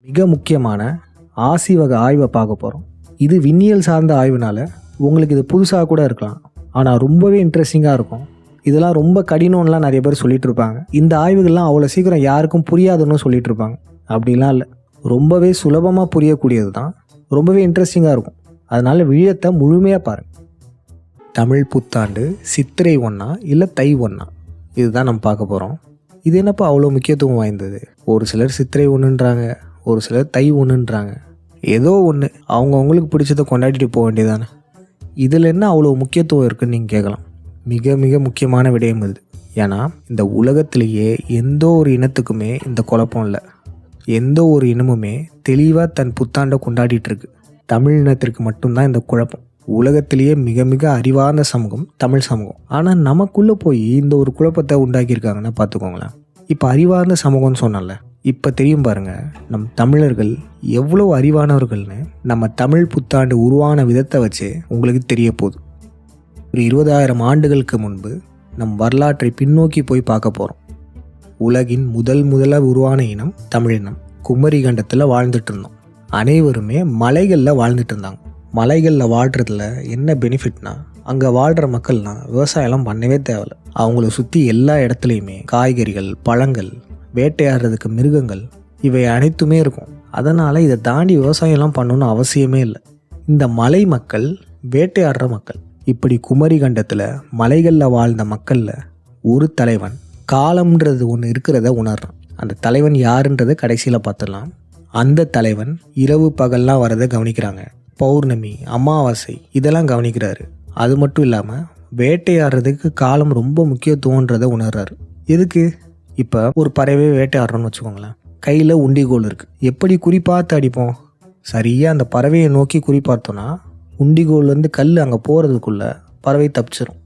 மிக முக்கியமான ஆசி வகை ஆய்வை பார்க்க போகிறோம். இது விண்ணியல் சார்ந்த ஆய்வுனால உங்களுக்கு இது புதுசாக கூட இருக்கலாம், ஆனால் ரொம்பவே இன்ட்ரெஸ்டிங்காக இருக்கும். இதெல்லாம் ரொம்ப கடினம்லாம் நிறைய பேர் சொல்லிட்டு இருப்பாங்க. இந்த ஆய்வுகள்லாம் அவ்வளோ சீக்கிரம் யாருக்கும் புரியாதுன்னு சொல்லிட்டு இருப்பாங்க. அப்படிலாம் இல்லை, ரொம்பவே சுலபமாக புரியக்கூடியது தான், ரொம்பவே இன்ட்ரெஸ்டிங்காக இருக்கும். அதனால் விழியத்தை முழுமையாக பாருங்கள். தமிழ் புத்தாண்டு சித்திரை 1 இல்லை தை 1 இதுதான் நம்ம பார்க்க போகிறோம். இது என்னப்பா அவ்வளோ முக்கியத்துவம் வாய்ந்தது? ஒரு சிலர் சித்திரை 1ன்றாங்க, ஒரு சிலர் தை 1ன்றாங்க. ஏதோ ஒன்று அவங்கவுங்களுக்கு பிடிச்சதை கொண்டாடிட்டு போக வேண்டியதானே. இதில் என்ன அவ்வளோ முக்கியத்துவம் இருக்குதுன்னு நீங்கள் கேட்கலாம். மிக மிக முக்கியமான விடயம் இது. ஏன்னா இந்த உலகத்திலேயே எந்த ஒரு இனத்துக்குமே இந்த குழப்பம் இல்லை. எந்த ஒரு இனமுமே தெளிவாக தன் புத்தாண்டை கொண்டாடிட்டு இருக்கு. தமிழ் இனத்திற்கு மட்டும்தான் இந்த குழப்பம். உலகத்திலேயே மிக மிக அறிவார்ந்த சமூகம் தமிழ் சமூகம். ஆனால் நமக்குள்ளே போய் இந்த ஒரு குழப்பத்தை உண்டாக்கியிருக்காங்கன்னா பார்த்துக்கோங்களேன். இப்போ அறிவார்ந்த சமூகம்னு சொன்னல, இப்போ தெரியும் பாருங்கள் நம் தமிழர்கள் எவ்வளோ அறிவானவர்கள்னு நம்ம தமிழ் புத்தாண்டு உருவான விதத்தை வச்சு உங்களுக்கு தெரிய போகுது. ஒரு 20,000 ஆண்டுகளுக்கு முன்பு நம் வரலாற்றை பின்னோக்கி போய் பார்க்க போகிறோம். உலகின் முதலாக உருவான இனம் தமிழினம். குமரி கண்டத்தில் வாழ்ந்துட்டு இருந்தோம். அனைவருமே மலைகளில் வாழ்ந்துட்டு இருந்தாங்க. மலைகளில் வாழ்கிறதுல என்ன பெனிஃபிட்னா, அங்கே வாழ்கிற மக்கள்லாம் விவசாயம்லாம் பண்ணவே தேவையில்ல. அவங்கள சுற்றி எல்லா இடத்துலையுமே காய்கறிகள், பழங்கள், வேட்டையாடுறதுக்கு மிருகங்கள், இவை அனைத்துமே இருக்கும். அதனால் இதை தாண்டி விவசாயம்லாம் பண்ணணும்னு அவசியமே இல்லை. இந்த மலை மக்கள் வேட்டையாடுற மக்கள். இப்படி குமரி கண்டத்தில் மலைகளில் வாழ்ந்த மக்களில் ஒரு தலைவன் காலம்ன்றது ஒன்று இருக்கிறத உணர்றான். அந்த தலைவன் யாருன்றதை கடைசியில் பார்த்துடலாம். அந்த தலைவன் இரவு பகல்லாம் வரதை கவனிக்கிறாங்க. பௌர்ணமி, அமாவாசை இதெல்லாம் கவனிக்கிறாரு. அது மட்டும் இல்லாமல் வேட்டையாடுறதுக்கு காலம் ரொம்ப முக்கியத்துவன்றதை உணர்றாரு. எதுக்கு? இப்போ ஒரு பறவை வேட்டையாடுறோன்னு வச்சுக்கோங்களேன். கையில் உண்டிகோல் இருக்குது. எப்படி குறிப்பார்த்து அடிப்போம்? சரியாக அந்த பறவையை நோக்கி குறிப்பார்த்தோன்னா உண்டிகோல் கல் அங்கே போகிறதுக்குள்ளே பறவை தப்பிச்சிடும்.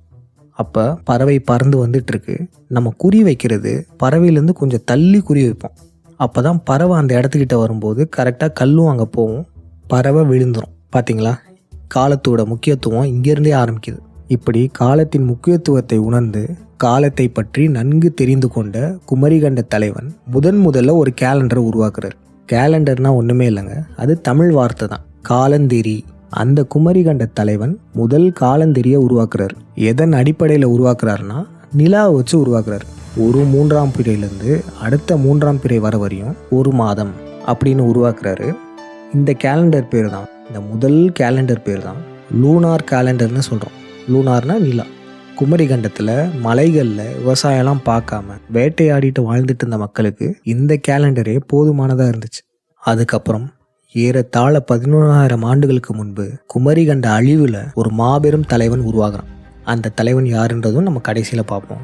அப்போ பறவை பறந்து வந்துட்டுருக்கு. நம்ம குறி வைக்கிறது பறவையிலேருந்து கொஞ்சம் தள்ளி குறி வைப்போம். அப்போ தான் பறவை அந்த இடத்துக்கிட்ட வரும்போது கரெக்டாக கல்லும் அங்கே போகும், பறவை விழுந்துடும். பார்த்தீங்களா, காலத்தோட முக்கியத்துவம் இங்கேருந்தே ஆரம்பிக்குது. இப்படி காலத்தின் முக்கியத்துவத்தை உணர்ந்து காலத்தை பற்றி நன்கு தெரிந்து கொண்ட குமரிகண்ட தலைவன் முதல்ல ஒரு கேலண்டரை உருவாக்குறார். கேலண்டர்னா ஒன்றுமே இல்லைங்க, அது தமிழ் வார்த்தை தான், காலந்தெரி. அந்த குமரிகண்ட தலைவன் முதல் காலந்தெரியை உருவாக்குறாரு. எதன் அடிப்படையில் உருவாக்குறாருன்னா, நிலாவை வச்சு உருவாக்குறாரு. ஒரு 3ஆம் பிறையிலேருந்து அடுத்த 3ஆம் பிறை வர வரையும் ஒரு மாதம் அப்படின்னு உருவாக்குறாரு. இந்த கேலண்டர் பேர் தான், இந்த முதல் கேலண்டர் பேர் தான் லூனார் கேலண்டர்னு சொல்கிறோம். லூனார்னா நிலா. குமரி கண்டத்தில் மலைகளில் விவசாயம்லாம் பார்க்காம வேட்டையாடிட்டு வாழ்ந்துட்டு இருந்த மக்களுக்கு இந்த கேலண்டரே போதுமானதாக இருந்துச்சு. அதுக்கப்புறம் ஏறத்தாழ 11,000 ஆண்டுகளுக்கு முன்பு குமரி கண்ட அழிவில் ஒரு மாபெரும் தலைவன் உருவாகிறான். அந்த தலைவன் யாருன்றதும் நம்ம கடைசியில் பார்ப்போம்.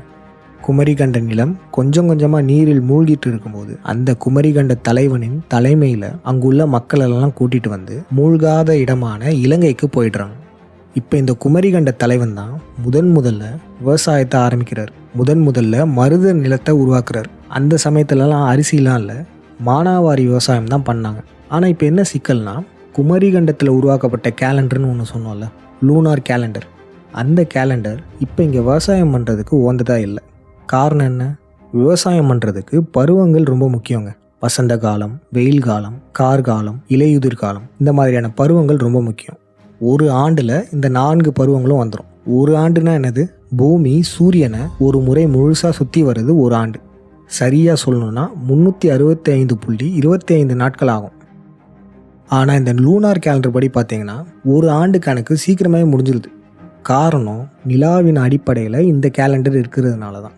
குமரிகண்ட நிலம் கொஞ்சம் கொஞ்சமாக நீரில் மூழ்கிட்டு இருக்கும்போது அந்த குமரிகண்ட தலைவனின் தலைமையில் அங்குள்ள மக்களெல்லாம் கூட்டிகிட்டு வந்து மூழ்காத இடமான இலங்கைக்கு போயிடுறாங்க. இப்போ இந்த குமரிகண்ட தலைவன் தான் முதல்ல விவசாயத்தை ஆரம்பிக்கிறார். முதல்ல மருத நிலத்தை உருவாக்குறார். அந்த சமயத்துலலாம் அரிசிலாம் இல்லை, மானாவாரி விவசாயம் தான் பண்ணாங்க. ஆனால் இப்போ என்ன சிக்கல்னா, குமரிகண்டத்தில் உருவாக்கப்பட்ட கேலண்டர்னு ஒன்று சொன்னோம்ல, லூனார் கேலண்டர். அந்த கேலண்டர் இப்போ இங்கே விவசாயம் பண்ணுறதுக்கு உகந்ததாக இல்லை. காரணம் என்ன? விவசாயம் பண்ணுறதுக்கு பருவங்கள் ரொம்ப முக்கியங்க. வசந்த காலம், வெயில் காலம், கார்காலம், இலையுதிர் காலம், இந்த மாதிரியான பருவங்கள் ரொம்ப முக்கியம். ஒரு ஆண்டில் இந்த 4 பருவங்களும் வந்துடும். ஒரு ஆண்டுனா என்னது? பூமி சூரியனை ஒரு முறை முழுசாக சுற்றி வர்றது ஒரு ஆண்டு. சரியாக சொல்லணும்னா 365.25 நாட்கள் ஆகும். ஆனால் இந்த லூனார் கேலண்டர் படி பார்த்தீங்கன்னா ஒரு ஆண்டு கணக்கு சீக்கிரமாகவே முடிஞ்சிருது. காரணம், நிலாவின் அடிப்படையில் இந்த கேலண்டர் இருக்கிறதுனால தான்.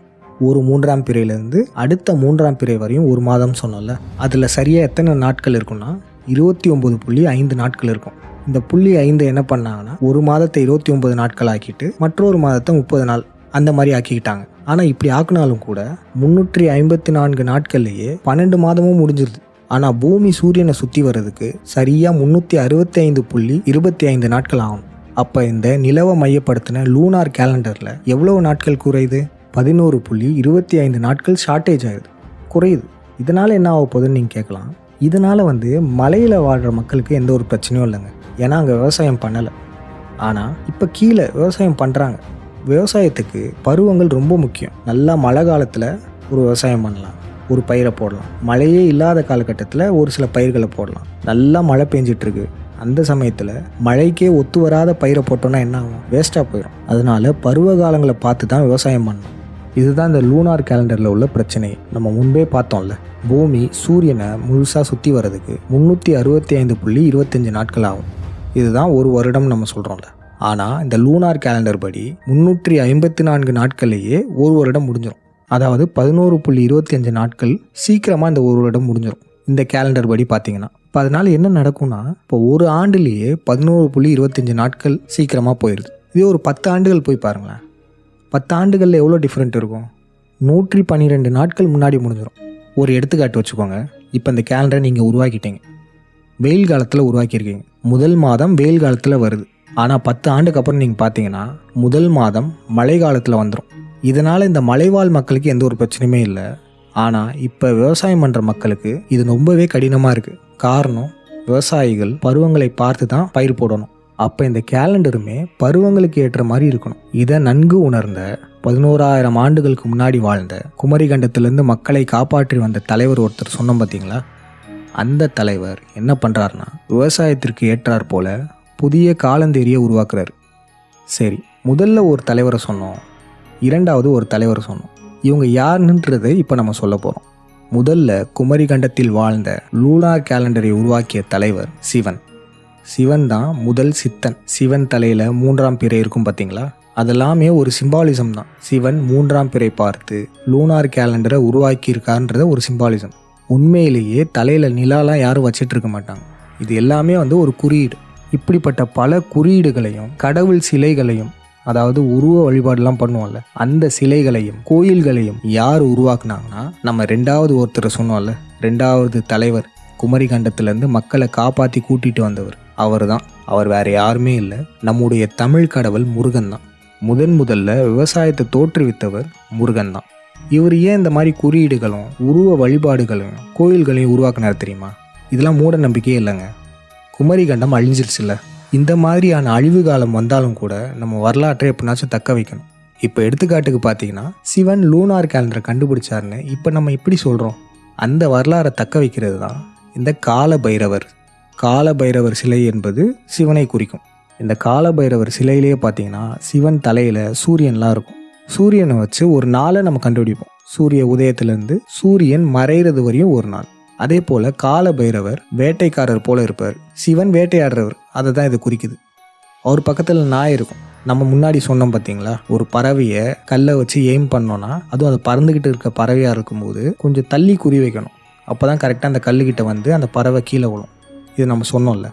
ஒரு 3ஆம் பிறையிலேருந்து அடுத்த 3ஆம் பிறை வரையும் ஒரு மாதம் சொன்னோம்ல, அதில் சரியாக எத்தனை நாட்கள் இருக்குன்னா 29.5 நாட்கள் இருக்கும். இந்த 0.5 என்ன பண்ணாங்கன்னா ஒரு மாதத்தை 29 நாட்கள் ஆக்கிட்டு மற்றொரு மாதத்தை 30 நாள் அந்த மாதிரி ஆக்கிக்கிட்டாங்க. ஆனால் இப்படி ஆக்குனாலும் கூட 354 நாட்கள்லேயே 12 மாதமும் முடிஞ்சிருது. ஆனால் பூமி சூரியனை சுற்றி வர்றதுக்கு சரியாக 365.25 நாட்கள் ஆகும். அப்போ இந்த நிலவை மையப்படுத்தின லூனார் கேலண்டரில் எவ்வளவு நாட்கள் குறையுது? 11.25 நாட்கள் ஷார்ட்டேஜ் ஆகுது, குறையுது. இதனால் என்ன ஆக போகுதுன்னு நீங்கள் கேட்கலாம். இதனால் மலையில் வாழ்கிற மக்களுக்கு எந்த ஒரு பிரச்சனையும் இல்லைங்க, ஏன்னா அங்கே விவசாயம் பண்ணலை. ஆனால் இப்போ கீழே விவசாயம் பண்ணுறாங்க. விவசாயத்துக்கு பருவங்கள் ரொம்ப முக்கியம். நல்லா மழை காலத்தில் ஒரு விவசாயம் பண்ணலாம், ஒரு பயிரை போடலாம். மழையே இல்லாத காலகட்டத்தில் ஒரு சில பயிர்களை போடலாம். நல்லா மழை பெஞ்சிட்ருக்கு, அந்த சமயத்தில் மழைக்கே ஒத்து வராத பயிரை போட்டோன்னா என்ன ஆகும்? வேஸ்ட்டாக போயிடும். அதனால பருவ காலங்களை பார்த்து தான் விவசாயம் பண்ணணும். இதுதான் இந்த லூனார் கேலண்டரில் உள்ள பிரச்சனை. நம்ம முன்பே பார்த்தோம்ல, பூமி சூரியனை முழுசாக சுற்றி வர்றதுக்கு 365.25 நாட்கள் ஆகும். இதுதான் ஒரு வருடம் நம்ம சொல்கிறோம்ல. ஆனால் இந்த லூனார் கேலண்டர் படி 354 நாட்கள்லேயே ஒரு வருடம் முடிஞ்சிடும். அதாவது 11.25 நாட்கள் சீக்கிரமாக இந்த ஒரு வருடம் முடிஞ்சிடும் இந்த கேலண்டர் படி பார்த்தீங்கன்னா. இப்போ அதனால் என்ன நடக்கும்னா, இப்போ ஒரு ஆண்டுலேயே 11.25 நாட்கள் சீக்கிரமாக போயிடுது. இதே ஒரு 10 ஆண்டுகள் போய் பாருங்களேன், 10 ஆண்டுகளில் எவ்வளோ டிஃப்ரெண்ட் இருக்கும். 112 நாட்கள் முன்னாடி முடிஞ்சிடும். ஒரு எடுத்துக்காட்டு வச்சுக்கோங்க. இப்போ இந்த கேலண்டரை நீங்கள் உருவாக்கிட்டீங்க, வெயில் காலத்தில் உருவாக்கியிருக்கீங்க. முதல் மாதம் வெயில் காலத்தில் வருது. ஆனால் 10 ஆண்டுக்கு அப்புறம் நீங்கள் பார்த்தீங்கன்னா முதல் மாதம் மழை காலத்தில் வந்துடும். இதனால் இந்த மலைவாழ் மக்களுக்கு எந்த ஒரு பிரச்சனையுமே இல்லை. ஆனால் இப்போ விவசாயம் பண்ணுற மக்களுக்கு இது ரொம்பவே கடினமாக இருக்குது. காரணம், விவசாயிகள் பருவங்களை பார்த்து தான் பயிர் போடணும். அப்போ இந்த கேலண்டருமே பருவங்களுக்கு ஏற்ற மாதிரி இருக்கணும். இதை நன்கு உணர்ந்த 11,000 ஆண்டுகளுக்கு முன்னாடி வாழ்ந்த குமரி கண்டத்திலேருந்து மக்களை காப்பாற்றி வந்த தலைவர் ஒருத்தர் சொன்னோம் பார்த்தீங்களா, அந்த தலைவர் என்ன பண்ணுறாருனா, விவசாயத்திற்கு ஏற்றாற் போல புதிய காலந்தேரியை உருவாக்குறாரு. சரி, முதல்ல ஒரு தலைவரை சொன்னோம், இரண்டாவது ஒரு தலைவரை சொன்னோம். இவங்க யாருன்றதை இப்போ நம்ம சொல்ல போகிறோம். முதல்ல குமரி கண்டத்தில் வாழ்ந்த லூனார் கேலண்டரை உருவாக்கிய தலைவர் சிவன். சிவன் தான் முதல் சித்தன். சிவன் தலையில் 3ஆம் பிறை இருக்கும் பார்த்தீங்களா, அதெல்லாமே ஒரு சிம்பாலிசம் தான். சிவன் 3ஆம் பிறை பார்த்து லூனார் கேலண்டரை உருவாக்கியிருக்காருன்றத ஒரு சிம்பாலிசம். உண்மையிலேயே தலையில் நிலாலாம் யாரும் வச்சிட்டு இருக்க மாட்டாங்க. இது எல்லாமே ஒரு குறியீடு. இப்படிப்பட்ட பல குறியீடுகளையும் கடவுள் சிலைகளையும், அதாவது உருவ வழிபாடுலாம் பண்ணுவோம்ல, அந்த சிலைகளையும் கோயில்களையும் யார் உருவாக்குனாங்கன்னா, நம்ம 2வது ஒருத்தரை சொன்னோம்ல, 2வது தலைவர் குமரி கண்டத்திலேருந்து மக்களை காப்பாற்றி கூட்டிகிட்டு வந்தவர் அவர் தான். அவர் வேறு யாருமே இல்லை, நம்முடைய தமிழ் கடவுள் முருகன் தான். முதல்ல விவசாயத்தை தோற்றுவித்தவர் முருகன் தான். இவர் ஏன் இந்த மாதிரி குறியீடுகளும் உருவ வழிபாடுகளையும் கோயில்களையும் உருவாக்குனார் தெரியுமா? இதெல்லாம் மூட நம்பிக்கையே இல்லைங்க. குமரி கண்டம் அழிஞ்சிருச்சுல்ல, இந்த மாதிரியான அழிவு காலம் வந்தாலும் கூட நம்ம வரலாற்றை எப்படினாச்சும் தக்க வைக்கணும். இப்போ எடுத்துக்காட்டுக்கு பார்த்தீங்கன்னா, சிவன் லூனார் கேலண்டரை கண்டுபிடிச்சாருன்னு இப்போ நம்ம இப்படி சொல்கிறோம். அந்த வரலாறை தக்க வைக்கிறது தான் இந்த காலபைரவர் சிலை என்பது சிவனை குறிக்கும். இந்த காலபைரவர் சிலையிலேயே பார்த்தீங்கன்னா சிவன் தலையில் சூரியன்லாம் இருக்கும். சூரியனை வச்சு ஒரு நாளை நம்ம கண்டுபிடிப்போம். சூரிய உதயத்திலேருந்து சூரியன் மறைகிறது வரையும் ஒரு நாள். அதே போல் காலபைரவர் வேட்டைக்காரர் போல இருப்பார், சிவன் வேட்டையாடுறவர். அதை தான் இது குறிக்குது. அவர் பக்கத்தில் நாய் இருக்கும். நம்ம முன்னாடி சொன்னோம் பார்த்தீங்களா, ஒரு பறவையை கல்லை வச்சு எய்ம் பண்ணோன்னா, அதுவும் அது பறந்துக்கிட்டு இருக்க பறவையாக இருக்கும்போது கொஞ்சம் தள்ளி குறி வைக்கணும். அப்போ தான் கரெக்டாக அந்த கல்லுக்கிட்ட வந்து அந்த பறவை கீழே விழும். இது நம்ம சொன்னோம்ல.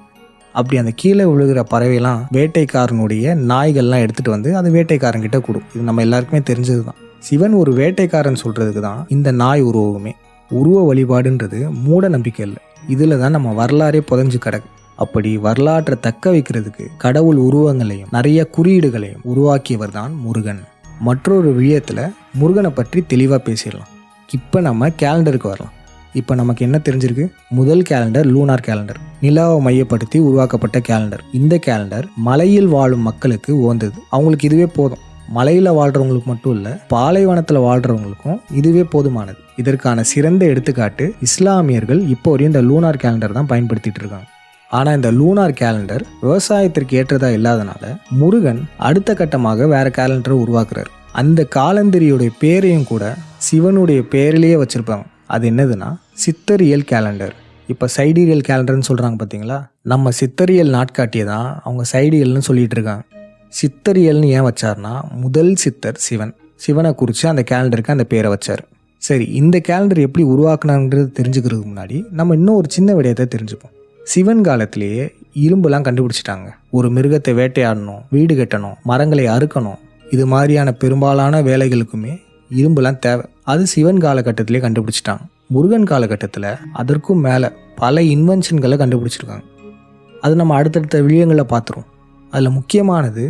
அப்படி அந்த கீழே விழுகிற பறவைலாம் வேட்டைக்காரனுடைய நாய்கள்லாம் எடுத்துகிட்டு வந்து அது வேட்டைக்காரன்கிட்ட கொடுக்கும். இது நம்ம எல்லாருக்குமே தெரிஞ்சது தான். சிவன் ஒரு வேட்டைக்காரன் சொல்கிறதுக்கு தான் இந்த நாய் உருவமே. உருவ வழிபாடுன்றது மூட நம்பிக்கை இல்லை, இதில் தான் நம்ம வரலாறே புதைஞ்சு கிடக்கு. அப்படி வரலாற்றை தக்க வைக்கிறதுக்கு கடவுள் உருவங்களையும் நிறைய குறியீடுகளையும் உருவாக்கியவர் தான் முருகன். மற்றொரு விஷயத்தில் முருகனை பற்றி தெளிவாக பேசிடலாம். இப்போ நம்ம கேலண்டருக்கு வரலாம். இப்போ நமக்கு என்ன தெரிஞ்சிருக்கு? முதல் கேலண்டர் லூனார் கேலண்டர், நிலாவை மையப்படுத்தி உருவாக்கப்பட்ட கேலண்டர். இந்த கேலண்டர் மலையில் வாழும் மக்களுக்கு உகந்தது. அவங்களுக்கு இதுவே போதும். மலையில் வாழ்கிறவங்களுக்கு மட்டும் இல்லை, பாலைவனத்தில் வாழ்கிறவங்களுக்கும் இதுவே போதுமானது. இதற்கான சிறந்த எடுத்துக்காட்டு இஸ்லாமியர்கள் இப்போ வரையும் இந்த லூனார் கேலண்டர் தான் பயன்படுத்திட்டு இருக்காங்க. ஆனால் இந்த லூனார் கேலண்டர் விவசாயத்திற்கு ஏற்றதா இல்லாதனால முருகன் அடுத்த கட்டமாக வேற கேலண்டரை உருவாக்குறாரு. அந்த காலண்டரியுடைய பேரையும் கூட சிவனுடைய பேரிலேயே வச்சிருப்பாங்க. அது என்னதுன்னா சித்தரியல் கேலண்டர். இப்போ சைடீரியல் கேலண்டர்னு சொல்கிறாங்க பார்த்தீங்களா, நம்ம சித்தரியல் நாட்காட்டியை தான் அவங்க சைடீரியல்னு சொல்லிட்டு இருக்காங்க. சித்தரியல்னு ஏன் வச்சார்னா, முதல் சித்தர் சிவனை குறித்து அந்த கேலண்டருக்கு அந்த பேரை வச்சார். சரி, இந்த கேலண்டர் எப்படி உருவாக்குனாங்கிறது தெரிஞ்சுக்கிறதுக்கு முன்னாடி நம்ம இன்னும் ஒரு சின்ன விடயத்தை தெரிஞ்சுப்போம். சிவன் காலத்திலேயே இரும்புலாம் கண்டுபிடிச்சிட்டாங்க. ஒரு மிருகத்தை வேட்டையாடணும், வீடு கட்டணும், மரங்களை அறுக்கணும், இது மாதிரியான பெரும்பாலான வேலைகளுக்குமே இரும்புலாம் தேவை. அது சிவன் காலகட்டத்திலே கண்டுபிடிச்சிட்டாங்க. முருகன் காலகட்டத்தில் அதற்கும் மேலே பல இன்வென்ஷன்களை கண்டுபிடிச்சிருக்காங்க. அது நம்ம அடுத்தடுத்த விடயங்களில் பார்த்துருவோம். அதில் முக்கியமானது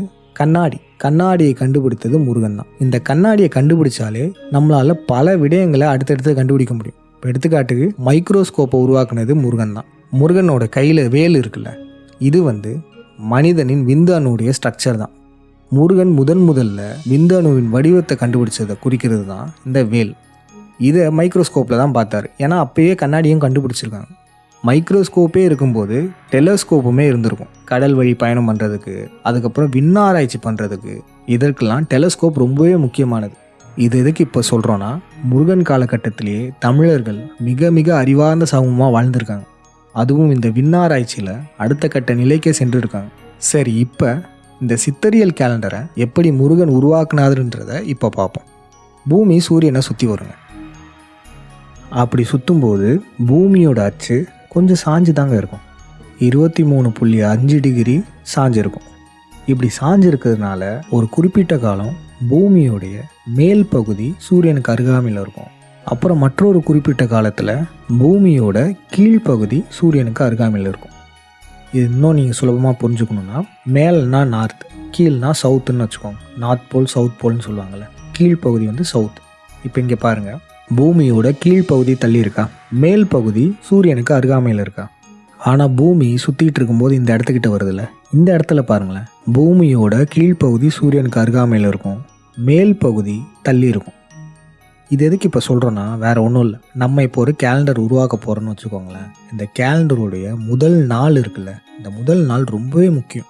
கண்ணாடியை கண்டுபிடித்தது முருகன் தான். இந்த கண்ணாடியை கண்டுபிடிச்சாலே நம்மளால் பல விடயங்களை அடுத்தடுத்து கண்டுபிடிக்க முடியும். இப்போ எடுத்துக்காட்டுக்கு மைக்ரோஸ்கோப்பை உருவாக்குனது முருகன் தான். முருகனோட கையில் வேல் இருக்குல்ல, இது மனிதனின் விந்தணுடைய ஸ்ட்ரக்சர் தான். முருகன் முதல்ல விந்தணுவின் வடிவத்தை கண்டுபிடிச்சதை குறிக்கிறது தான் இந்த வேல். இதை மைக்ரோஸ்கோப்பில் தான் பார்த்தாரு. ஏன்னா அப்பயே கண்ணாடியும் கண்டுபிடிச்சிருக்காங்க. மைக்ரோஸ்கோப்பே இருக்கும்போது டெலஸ்கோப்புமே இருந்திருக்கும், கடல் வழி பயணம் பண்ணுறதுக்கு, அதுக்கப்புறம் விண்ணாராய்ச்சி பண்ணுறதுக்கு. இதற்கெல்லாம் டெலஸ்கோப் ரொம்பவே முக்கியமானது. இது எதுக்கு இப்போ சொல்கிறோன்னா, முருகன் காலகட்டத்திலேயே தமிழர்கள் மிக மிக அறிவார்ந்த சமூகமாக வாழ்ந்திருக்காங்க. அதுவும் இந்த விண்ணாராய்ச்சியில் அடுத்த கட்ட நிலைக்கே சென்று இருக்காங்க. சரி, இப்போ இந்த சித்தரியல் கேலண்டரை எப்படி முருகன் உருவாக்குனாருன்றதை இப்போ பார்ப்போம். பூமி சூரியனை சுற்றி வருங்க. அப்படி சுற்றும்போது பூமியோட அச்சு கொஞ்சம் சாஞ்சு தாங்க இருக்கும். 23.5 டிகிரி சாஞ்சிருக்கும். இப்படி சாஞ்சிருக்கிறதுனால ஒரு குறிப்பிட்ட காலம் பூமியோடைய மேல் பகுதி சூரியனுக்கு அருகாமையில் இருக்கும். அப்புறம் மற்றொரு குறிப்பிட்ட காலத்தில் பூமியோட கீழ்ப்பகுதி சூரியனுக்கு அருகாமையில் இருக்கும். இது இன்னும் நீங்கள் சுலபமாக புரிஞ்சுக்கணுன்னா, மேல்னா நார்த், கீழ்னா சவுத்துன்னு வச்சுக்கோங்க. நார்த் போல் சவுத் போல்னு சொல்லுவாங்கள்ல, கீழ்ப்பகுதி வந்து சவுத். இப்போ இங்கே பாருங்கள், பூமியோட கீழ்ப்பகுதி தள்ளி இருக்கா, மேல் பகுதி சூரியனுக்கு அருகாமையில் இருக்கா. ஆனால் பூமி சுற்றிட்டு இருக்கும்போது இந்த இடத்துக்கிட்ட வருதுல்ல, இந்த இடத்துல பாருங்களேன், பூமியோட கீழ்ப்பகுதி சூரியனுக்கு அருகாமையில் இருக்கும், மேல் பகுதி தள்ளி இருக்கும். இது எதுக்கு இப்போ சொல்கிறோன்னா, வேறு ஒன்றும் இல்லை. நம்ம இப்போ ஒரு கேலண்டர் உருவாக்க போகிறோன்னு வச்சுக்கோங்களேன். இந்த கேலண்டருடைய முதல் நாள் இருக்குல்ல, இந்த முதல் நாள் ரொம்பவே முக்கியம்.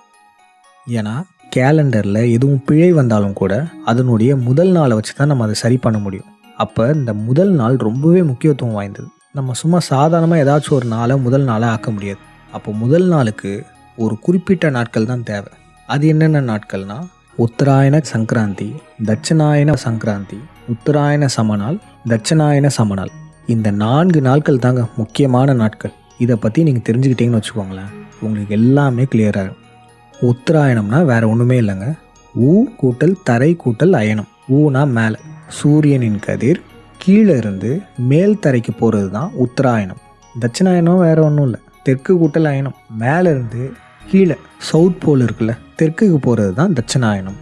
ஏன்னா கேலண்டரில் எதுவும் பிழை வந்தாலும் கூட அதனுடைய முதல் நாளை வச்சு தான் நம்ம அதை சரி பண்ண முடியும். அப்போ இந்த முதல் நாள் ரொம்பவே முக்கியத்துவம் வாய்ந்தது. நம்ம சும்மா சாதாரணமாக ஏதாச்சும் ஒரு நாளை முதல் நாளாக ஆக்க முடியாது. அப்போ முதல் நாளுக்கு ஒரு குறிப்பிட்ட நாட்கள் தான் தேவை. அது என்னென்ன நாட்கள்னால், உத்தராயண சங்கராந்தி, தட்சிணாயன சங்கராந்தி, உத்தராயண சமநாள், தட்சிணாயன சமநாள். இந்த 4 நாட்கள் தாங்க முக்கியமான நாட்கள். இதை பற்றி நீங்கள் தெரிஞ்சுக்கிட்டீங்கன்னு வச்சுக்கோங்களேன், உங்களுக்கு எல்லாமே கிளியராகும். உத்தராயணம்னா வேறு ஒன்றுமே இல்லைங்க, ஊ கூட்டல் தரை கூட்டல் அயனம். ஊனா மேலே, சூரியனின் கதிர் கீழே இருந்து மேல் தரைக்கு போகிறது தான் உத்தராயணம். தட்சிணாயனம் வேறு ஒன்றும் இல்லை, தெற்கு கூட்டல் அயனம். மேலே இருந்து கீழே சவுத் போல் இருக்குல்ல, தெற்குக்கு போகிறது தான் தட்சிணாயனம்.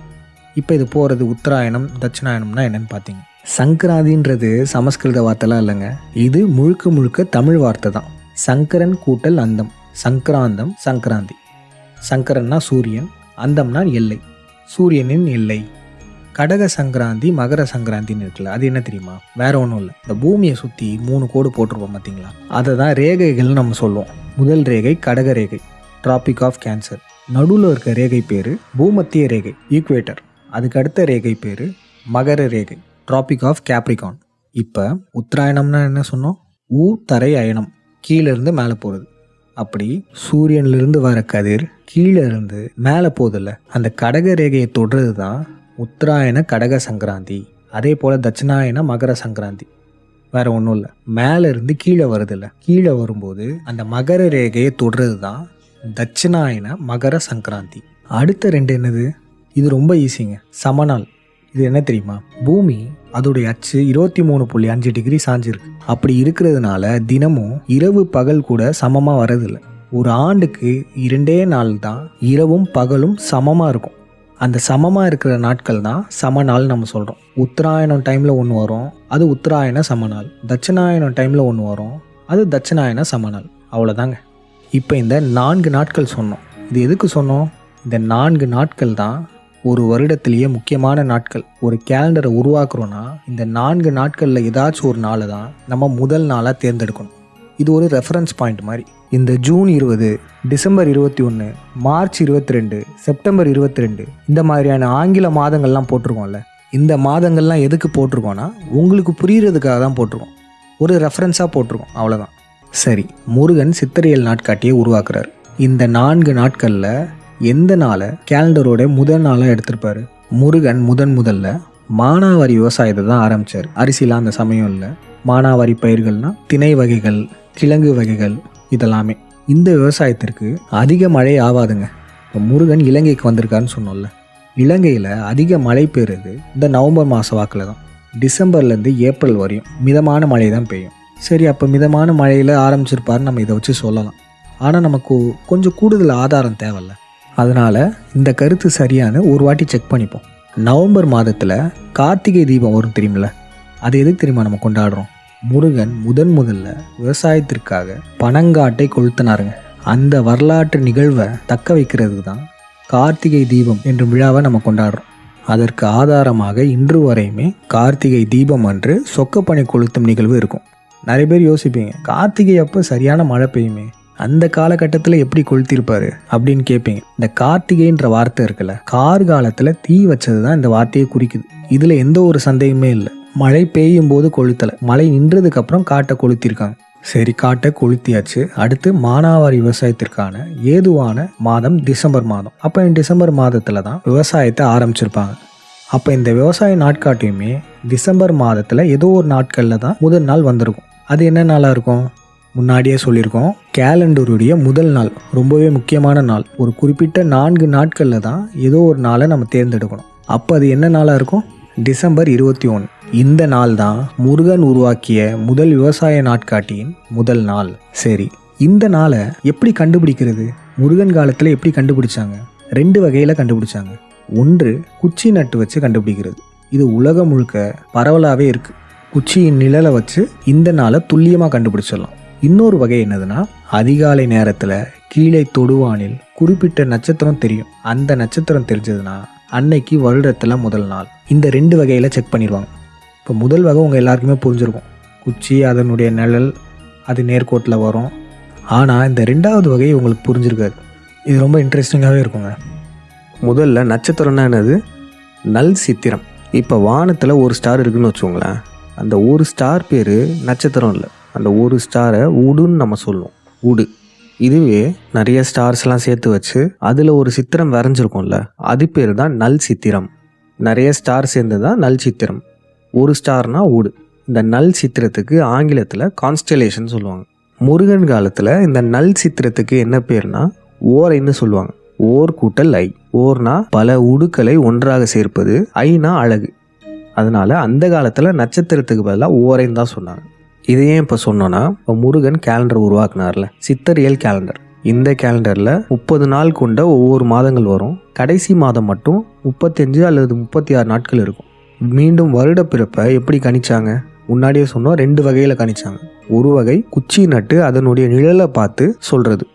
இப்போ இது போகிறது உத்தராயணம். தட்சிணாயனம்னா என்னென்னு பார்த்தீங்க, சங்கராந்தின்றது சமஸ்கிருத வார்த்தைலாம் இல்லைங்க, இது முழுக்க முழுக்க தமிழ் வார்த்தை தான். சங்கரன் கூட்டல் அந்தம், சங்கராந்தம் சங்கராந்தி. சங்கரன்னா சூரியன், அந்தம்னா எல்லை, சூரியனின் எல்லை. கடக சங்கராந்தி, மகர சங்கராந்தின்னு இருக்குல்ல, அது என்ன தெரியுமா, வேற ஒன்றும் இல்லை, இந்த பூமியை சுற்றி 3 கோடு போட்டிருப்போம் பார்த்தீங்களா, அதை தான் ரேகைகள்னு நம்ம சொல்லுவோம். முதல் ரேகை கடக ரேகை, டிராபிக் ஆஃப் கேன்சர். நடுவில் இருக்க ரேகை பேர் பூமத்திய ரேகை, ஈக்குவேட்டர். அதுக்கு அடுத்த ரேகை பேர் மகர ரேகை, டிராபிக் ஆஃப் கேப்ரிகான். இப்போ உத்தராயணம்னா என்ன சொன்னோம், ஊ தரை அயனம், கீழே இருந்து மேலே போகிறது. அப்படி சூரியன்லேருந்து வர கதிர் கீழே இருந்து மேலே போதில்ல, அந்த கடக ரேகையை தொடுறது தான் உத்தராயண கடக சங்கராந்தி. அதே போல் தட்சிணாயன மகர சங்கராந்தி. வேறு ஒன்றும் இல்லை, மேலே இருந்து கீழே வருதில்ல, கீழே வரும்போது அந்த மகர ரேகையை தொடுறது தான் தட்சிணாயன மகர சங்கராந்தி. அடுத்த 2 என்னது, இது ரொம்ப ஈஸிங்க, சமநாள். இது என்ன தெரியுமா, பூமி அதோடைய அச்சு 23.5 டிகிரி சாஞ்சிருக்கு. அப்படி இருக்கிறதுனால தினமும் இரவு பகல் கூட சமமாக வரதில்லை. ஒரு ஆண்டுக்கு 2 நாள் தான் இரவும் பகலும் சமமாக இருக்கும். அந்த சமமாக இருக்கிற நாட்கள் தான் சமநாள் நம்ம சொல்கிறோம். உத்தராயணம் டைமில் ஒன்று வரும், அது உத்தராயண சமநாள். தட்சிணாயணம் டைமில் ஒன்று வரும், அது தட்சிணாயன சமநாள். அவ்வளோதாங்க. இப்போ இந்த 4 நாட்கள் சொன்னோம். இது எதுக்கு சொன்னோம், இந்த 4 நாட்கள் தான் ஒரு வருடத்திலேயே முக்கியமான நாட்கள். ஒரு கேலண்டரை உருவாக்குறோன்னா இந்த 4 நாட்களில் ஏதாச்சும் ஒரு நாளை தான் நம்ம முதல் நாளாக தேர்ந்தெடுக்கணும். இது ஒரு ரெஃபரன்ஸ் பாயிண்ட் மாதிரி. இந்த ஜூன் 20, டிசம்பர் 21, மார்ச் 22, செப்டம்பர் 22 இந்த மாதிரியான ஆங்கில மாதங்கள்லாம் போட்டிருக்கோம்ல, இந்த மாதங்கள்லாம் எதுக்கு போட்டிருக்கோன்னா உங்களுக்கு புரிகிறதுக்காக தான் போட்டிருக்கோம். ஒரு ரெஃபரன்ஸாக போட்டிருக்கோம், அவ்வளோதான். சரி, முருகன் சித்திரையல் நாட்காட்டியை உருவாக்குறாரு. இந்த 4 நாட்களில் எந்த நாளை கேலண்டரோட முதல் நாளாக எடுத்திருப்பாரு? முருகன் முதல்ல மானாவாரி விவசாயத்தை தான் ஆரம்பித்தார். அரிசிலாம் அந்த சமயம் இல்லை. மானாவாரி பயிர்கள்னால் திணை வகைகள், கிழங்கு வகைகள், இதெல்லாமே. இந்த விவசாயத்திற்கு அதிக மழை ஆகாதுங்க. இப்போ முருகன் இலங்கைக்கு வந்திருக்காருன்னு சொன்னோம்ல, இலங்கையில் அதிக மழை பெய்யுறது இந்த நவம்பர் மாத வாக்கில் தான். டிசம்பர்லேருந்து ஏப்ரல் வரையும் மிதமான மழை தான் பெய்யும். சரி, அப்போ மிதமான மழையில் ஆரம்பிச்சிருப்பாருன்னு நம்ம இதை வச்சு சொல்லலாம். ஆனால் நமக்கு கொஞ்சம் கூடுதல் ஆதாரம் தேவையில்ல. அதனால் இந்த கருத்து சரியான ஒரு வாட்டி செக் பண்ணிப்போம். நவம்பர் மாதத்தில் கார்த்திகை தீபம் வரும் தெரியுமில்ல, அது எதுக்கு தெரியுமா நம்ம கொண்டாடுறோம்? முருகன் முதல்ல விவசாயத்திற்காக பனங்காட்டை கொளுத்தினாருங்க. அந்த வரலாற்று நிகழ்வை தக்க வைக்கிறதுக்கு தான் கார்த்திகை தீபம் என்ற விழாவை நம்ம கொண்டாடுறோம். அதற்கு ஆதாரமாக இன்று வரையுமே கார்த்திகை தீபம் அன்று சொக்கப்பனை கொளுத்தும் நிகழ்வு இருக்கும். நிறைய பேர் யோசிப்பீங்க, கார்த்திகை அப்போ சரியான மழை பெய்யுமே, அந்த காலகட்டத்தில் எப்படி கொளுத்திருப்பாரு அப்படின்னு கேட்பீங்க. இந்த கார்த்திகைன்ற வார்த்தை இருக்குல்ல, கார்காலத்தில் தீ வச்சது தான் இந்த வார்த்தையை குறிக்குது. இதில் எந்த ஒரு சந்தேகமே இல்லை. மழை பெய்யும் போது கொளுத்தலை, மழை நின்றதுக்கு அப்புறம் காட்டை கொளுத்திருக்காங்க. சரி, காட்டை கொளுத்தியாச்சு. அடுத்து மானாவாரி விவசாயத்திற்கான ஏதுவான மாதம் டிசம்பர் மாதம். அப்போ டிசம்பர் மாதத்தில் தான் விவசாயத்தை ஆரம்பிச்சிருப்பாங்க. அப்போ இந்த விவசாய நாட்காட்டையுமே டிசம்பர் மாதத்தில் ஏதோ ஒரு நாட்களில் தான் முதல் நாள் வந்திருக்கும். அது என்ன நாளாக இருக்கும்? முன்னாடியே சொல்லியிருக்கோம், கேலண்டருடைய முதல் நாள் ரொம்பவே முக்கியமான நாள். ஒரு குறிப்பிட்ட 4 நாட்களில் தான் ஏதோ ஒரு நாளை நம்ம தேர்ந்தெடுக்கணும். அப்போ அது என்ன நாளாக இருக்கும்? டிசம்பர் 21. இந்த நாள் தான் முருகன் உருவாக்கிய முதல் விவசாய நாட்காட்டியின் முதல் நாள். சரி, இந்த நாளை எப்படி கண்டுபிடிக்கிறது? முருகன் காலத்தில் எப்படி கண்டுபிடிச்சாங்க? 2 வகையில் கண்டுபிடிச்சாங்க. ஒன்று, குச்சி நட்டு வச்சு கண்டுபிடிக்கிறது. இது உலகம் முழுக்க பரவலாகவே இருக்குது. குச்சியின் நிழலை வச்சு இந்த நாளை துல்லியமாக கண்டுபிடிச்சிடலாம். இன்னொரு வகை என்னதுன்னா, அதிகாலை நேரத்தில் கீழே தொடுவானில் குறிப்பிட்ட நட்சத்திரம் தெரியும். அந்த நட்சத்திரம் தெரிஞ்சதுன்னா அன்னைக்கு வருடத்தில் முதல் நாள். இந்த 2 வகையில் செக் பண்ணிடுவாங்க. இப்போ முதல் வகை உங்கள் எல்லாருக்குமே புரிஞ்சிருக்கும். குச்சி, அதனுடைய நிழல், அது நேர்கோட்டில் வரும். ஆனால் இந்த 2வது வகை உங்களுக்கு புரிஞ்சிருக்காது. இது ரொம்ப இன்ட்ரெஸ்டிங்காகவே இருக்குங்க. முதல்ல நட்சத்திரம்னா என்னது? நல் சித்திரம். இப்போ வானத்தில் ஒரு ஸ்டார் இருக்குதுன்னு வச்சுக்கோங்களேன். அந்த ஒரு ஸ்டார் பேர் நட்சத்திரம் இல்லை, அந்த ஒரு ஸ்டாரை உடுன்னு நம்ம சொல்லுவோம், உடு. இதுவே நிறைய ஸ்டார்ஸ்லாம் சேர்த்து வச்சு அதில் ஒரு சித்திரம் வரைஞ்சிருக்கும்ல, அது பேர் தான் நல் சித்திரம். நிறைய ஸ்டார் சேர்ந்து தான் நல் சித்திரம். ஒரு ஸ்டார்னா ஊடு. இந்த நல் சித்திரத்துக்கு ஆங்கிலத்தில் கான்ஸ்டலேஷன் சொல்லுவாங்க. முருகன் காலத்தில் இந்த நல் சித்திரத்துக்கு என்ன பேர்னா ஓரைன்னு சொல்லுவாங்க. ஓர் கூட்டல் ஐ. ஓர்னா பல உடுக்களை ஒன்றாக சேர்ப்பது, ஐனா அழகு. அதனால அந்த காலத்தில் நட்சத்திரத்துக்கு பதிலாக ஓரைன்னு தான் சொன்னாங்க. இதையே இப்போ சொன்னோன்னா, இப்போ முருகன் கேலண்டர் உருவாக்குனார்ல, சித்தரியல் கேலண்டர். இந்த கேலண்டரில் 30 நாள் கொண்ட ஒவ்வொரு மாதங்கள் வரும். கடைசி மாதம் மட்டும் 35 அல்லது 36 நாட்கள் இருக்கும். மீண்டும் வருட பிறப்பை எப்படி கணிச்சாங்க? முன்னாடியே சொன்னோம், 2 வகையில் கணிச்சாங்க. ஒரு வகை குச்சி நட்டு அதனுடைய நிழலை பார்த்து சொல்றது.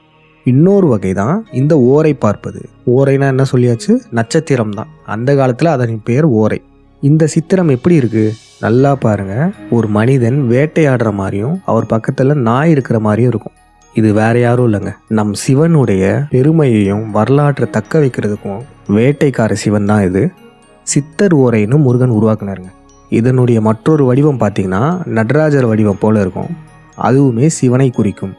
இன்னொரு வகை தான் இந்த ஓரை பார்ப்பது. ஓரைனா என்ன சொல்லியாச்சு? நட்சத்திரம் தான். அந்த காலத்தில் அதன் பேர் ஓரை. இந்த சித்திரம் எப்படி இருக்கு? நல்லா பாருங்க. ஒரு மனிதன் வேட்டையாடுற மாதிரியும் அவர் பக்கத்துல நாய் இருக்கிற மாதிரியும் இருக்கும். இது வேற யாரும் இல்லைங்க, நம் சிவனுடைய பெருமையையும் வரலாற்றை தக்க வைக்கிறதுக்கும் வேட்டைக்கார சிவன் தான் இது. சித்தர் ஓரைன்னு முருகன் உருவாக்குனாருங்க. இதனுடைய மற்றொரு வடிவம் பார்த்தீங்கன்னா நடராஜர் வடிவம் போல இருக்கும். அதுவுமே சிவனை குறிக்கும்.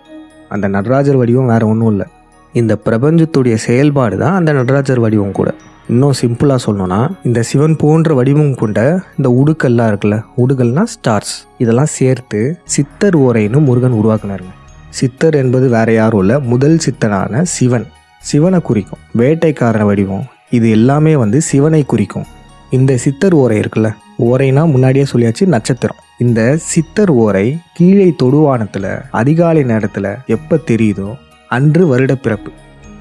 அந்த நடராஜர் வடிவம் வேற ஒன்றும் இல்லை, இந்த பிரபஞ்சத்துடைய செயல்பாடு தான் அந்த நடராஜர் வடிவம் கூட. இன்னும் சிம்பிளாக சொல்லணும்னா, இந்த சிவன் போன்ற வடிவம் கொண்ட இந்த உடுக்கள்லாம் இருக்குல்ல, உடுகள்னா ஸ்டார்ஸ், இதெல்லாம் சேர்த்து சித்தர் ஓரைன்னு முருகன் உருவாக்குனாருங்க. சித்தர் என்பது வேற யாரும் இல்லை, முதல் சித்தனான சிவன். சிவனை குறிக்கும். வேட்டைக்காரன வடிவம், இது எல்லாமே சிவனை குறிக்கும். இந்த சித்தர் ஓரை இருக்குல்ல, ஓரைனா முன்னாடியே சொல்லியாச்சு நட்சத்திரம். இந்த சித்தர் ஓரை கீழே தொடுவானத்தில் அதிகாலை நேரத்தில் எப்போ தெரியுதோ அன்று வருட பிறப்பு.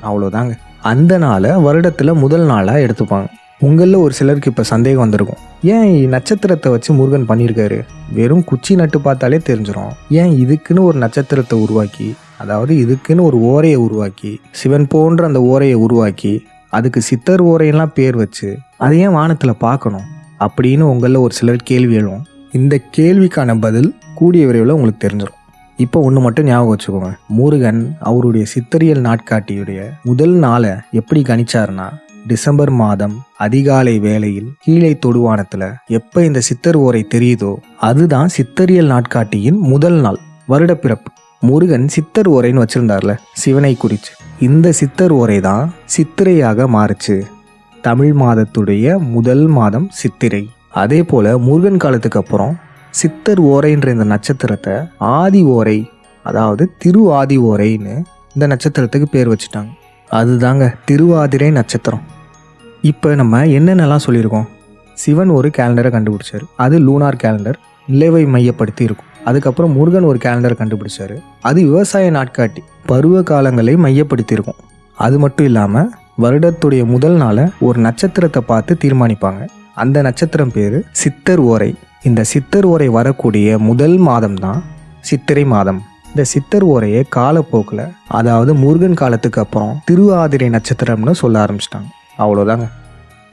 அவ்வளோதாங்க. அந்த நாளை வருடத்தில் முதல் நாளாக எடுத்துப்பாங்க. உங்களில் ஒரு சிலருக்கு இப்போ சந்தேகம் வந்திருக்கும், ஏன் நட்சத்திரத்தை வச்சு முருகன் பண்ணியிருக்காரு? வெறும் குச்சி நட்டு பார்த்தாலே தெரிஞ்சிடும். ஏன் இதுக்குன்னு ஒரு நட்சத்திரத்தை உருவாக்கி, அதாவது இதுக்குன்னு ஒரு ஓரையை உருவாக்கி, சிவன் போன்ற அந்த ஓரையை உருவாக்கி, அதுக்கு சித்தர் ஓரையெல்லாம் பேர் வச்சு அதை ஏன் வானத்தில் பார்க்கணும் அப்படின்னு உங்களில் ஒரு சிலர் கேள்வி எழும். இந்த கேள்விக்கான பதில் கூடிய விரைவில் உங்களுக்கு தெரிஞ்சிடும். இப்போ ஒன்று மட்டும் ஞாபகம் வச்சுக்கோங்க, முருகன் அவருடைய சித்தரியல் நாட்காட்டியுடைய முதல் நாளை எப்படி கணிச்சாருன்னா, டிசம்பர் மாதம் அதிகாலை வேளையில் கீழே தொடுவானத்தில் எப்போ இந்த சித்தர் ஓரை தெரியுதோ அதுதான் சித்தரியல் நாட்காட்டியின் முதல் நாள், வருடப்பிறப்பு. முருகன் சித்தர் ஓரைன்னு வச்சிருந்தார்ல, சிவனை குறிச்சு. இந்த சித்தர் ஓரை தான் சித்திரையாக மாறுச்சு. தமிழ் மாதத்துடைய முதல் மாதம் சித்திரை. அதே போல முருகன் காலத்துக்கு அப்புறம் சித்தர் ஓரைன்ற இந்த நட்சத்திரத்தை ஆதி ஓரை, அதாவது திரு ஆதி ஓரைன்னு இந்த நட்சத்திரத்துக்கு பேர் வச்சுட்டாங்க. அதுதாங்க திருவாதிரை நட்சத்திரம். இப்போ நம்ம என்னென்னலாம் சொல்லியிருக்கோம்? சிவன் ஒரு கேலண்டரை கண்டுபிடிச்சாரு, அது லூனார் கேலண்டர், நிலவை மையப்படுத்தி இருக்கும். அதுக்கப்புறம் முருகன் ஒரு கேலண்டரை கண்டுபிடிச்சாரு, அது விவசாய நாட்காட்டி, பருவ காலங்களை மையப்படுத்தி இருக்கும். அது மட்டும் இல்லாமல் வருடத்துடைய முதல் நாளை ஒரு நட்சத்திரத்தை பார்த்து தீர்மானிப்பாங்க. அந்த நட்சத்திரம் பேர் சித்தர் ஓரை. இந்த சித்தர் ஓரை வரக்கூடிய முதல் மாதம் தான் சித்திரை மாதம். இந்த சித்தர் ஓரையை காலப்போக்கில், அதாவது முருகன் காலத்துக்கு அப்புறம் திருவாதிரை நட்சத்திரம்னு சொல்ல ஆரம்பிச்சிட்டாங்க. அவ்வளோதாங்க.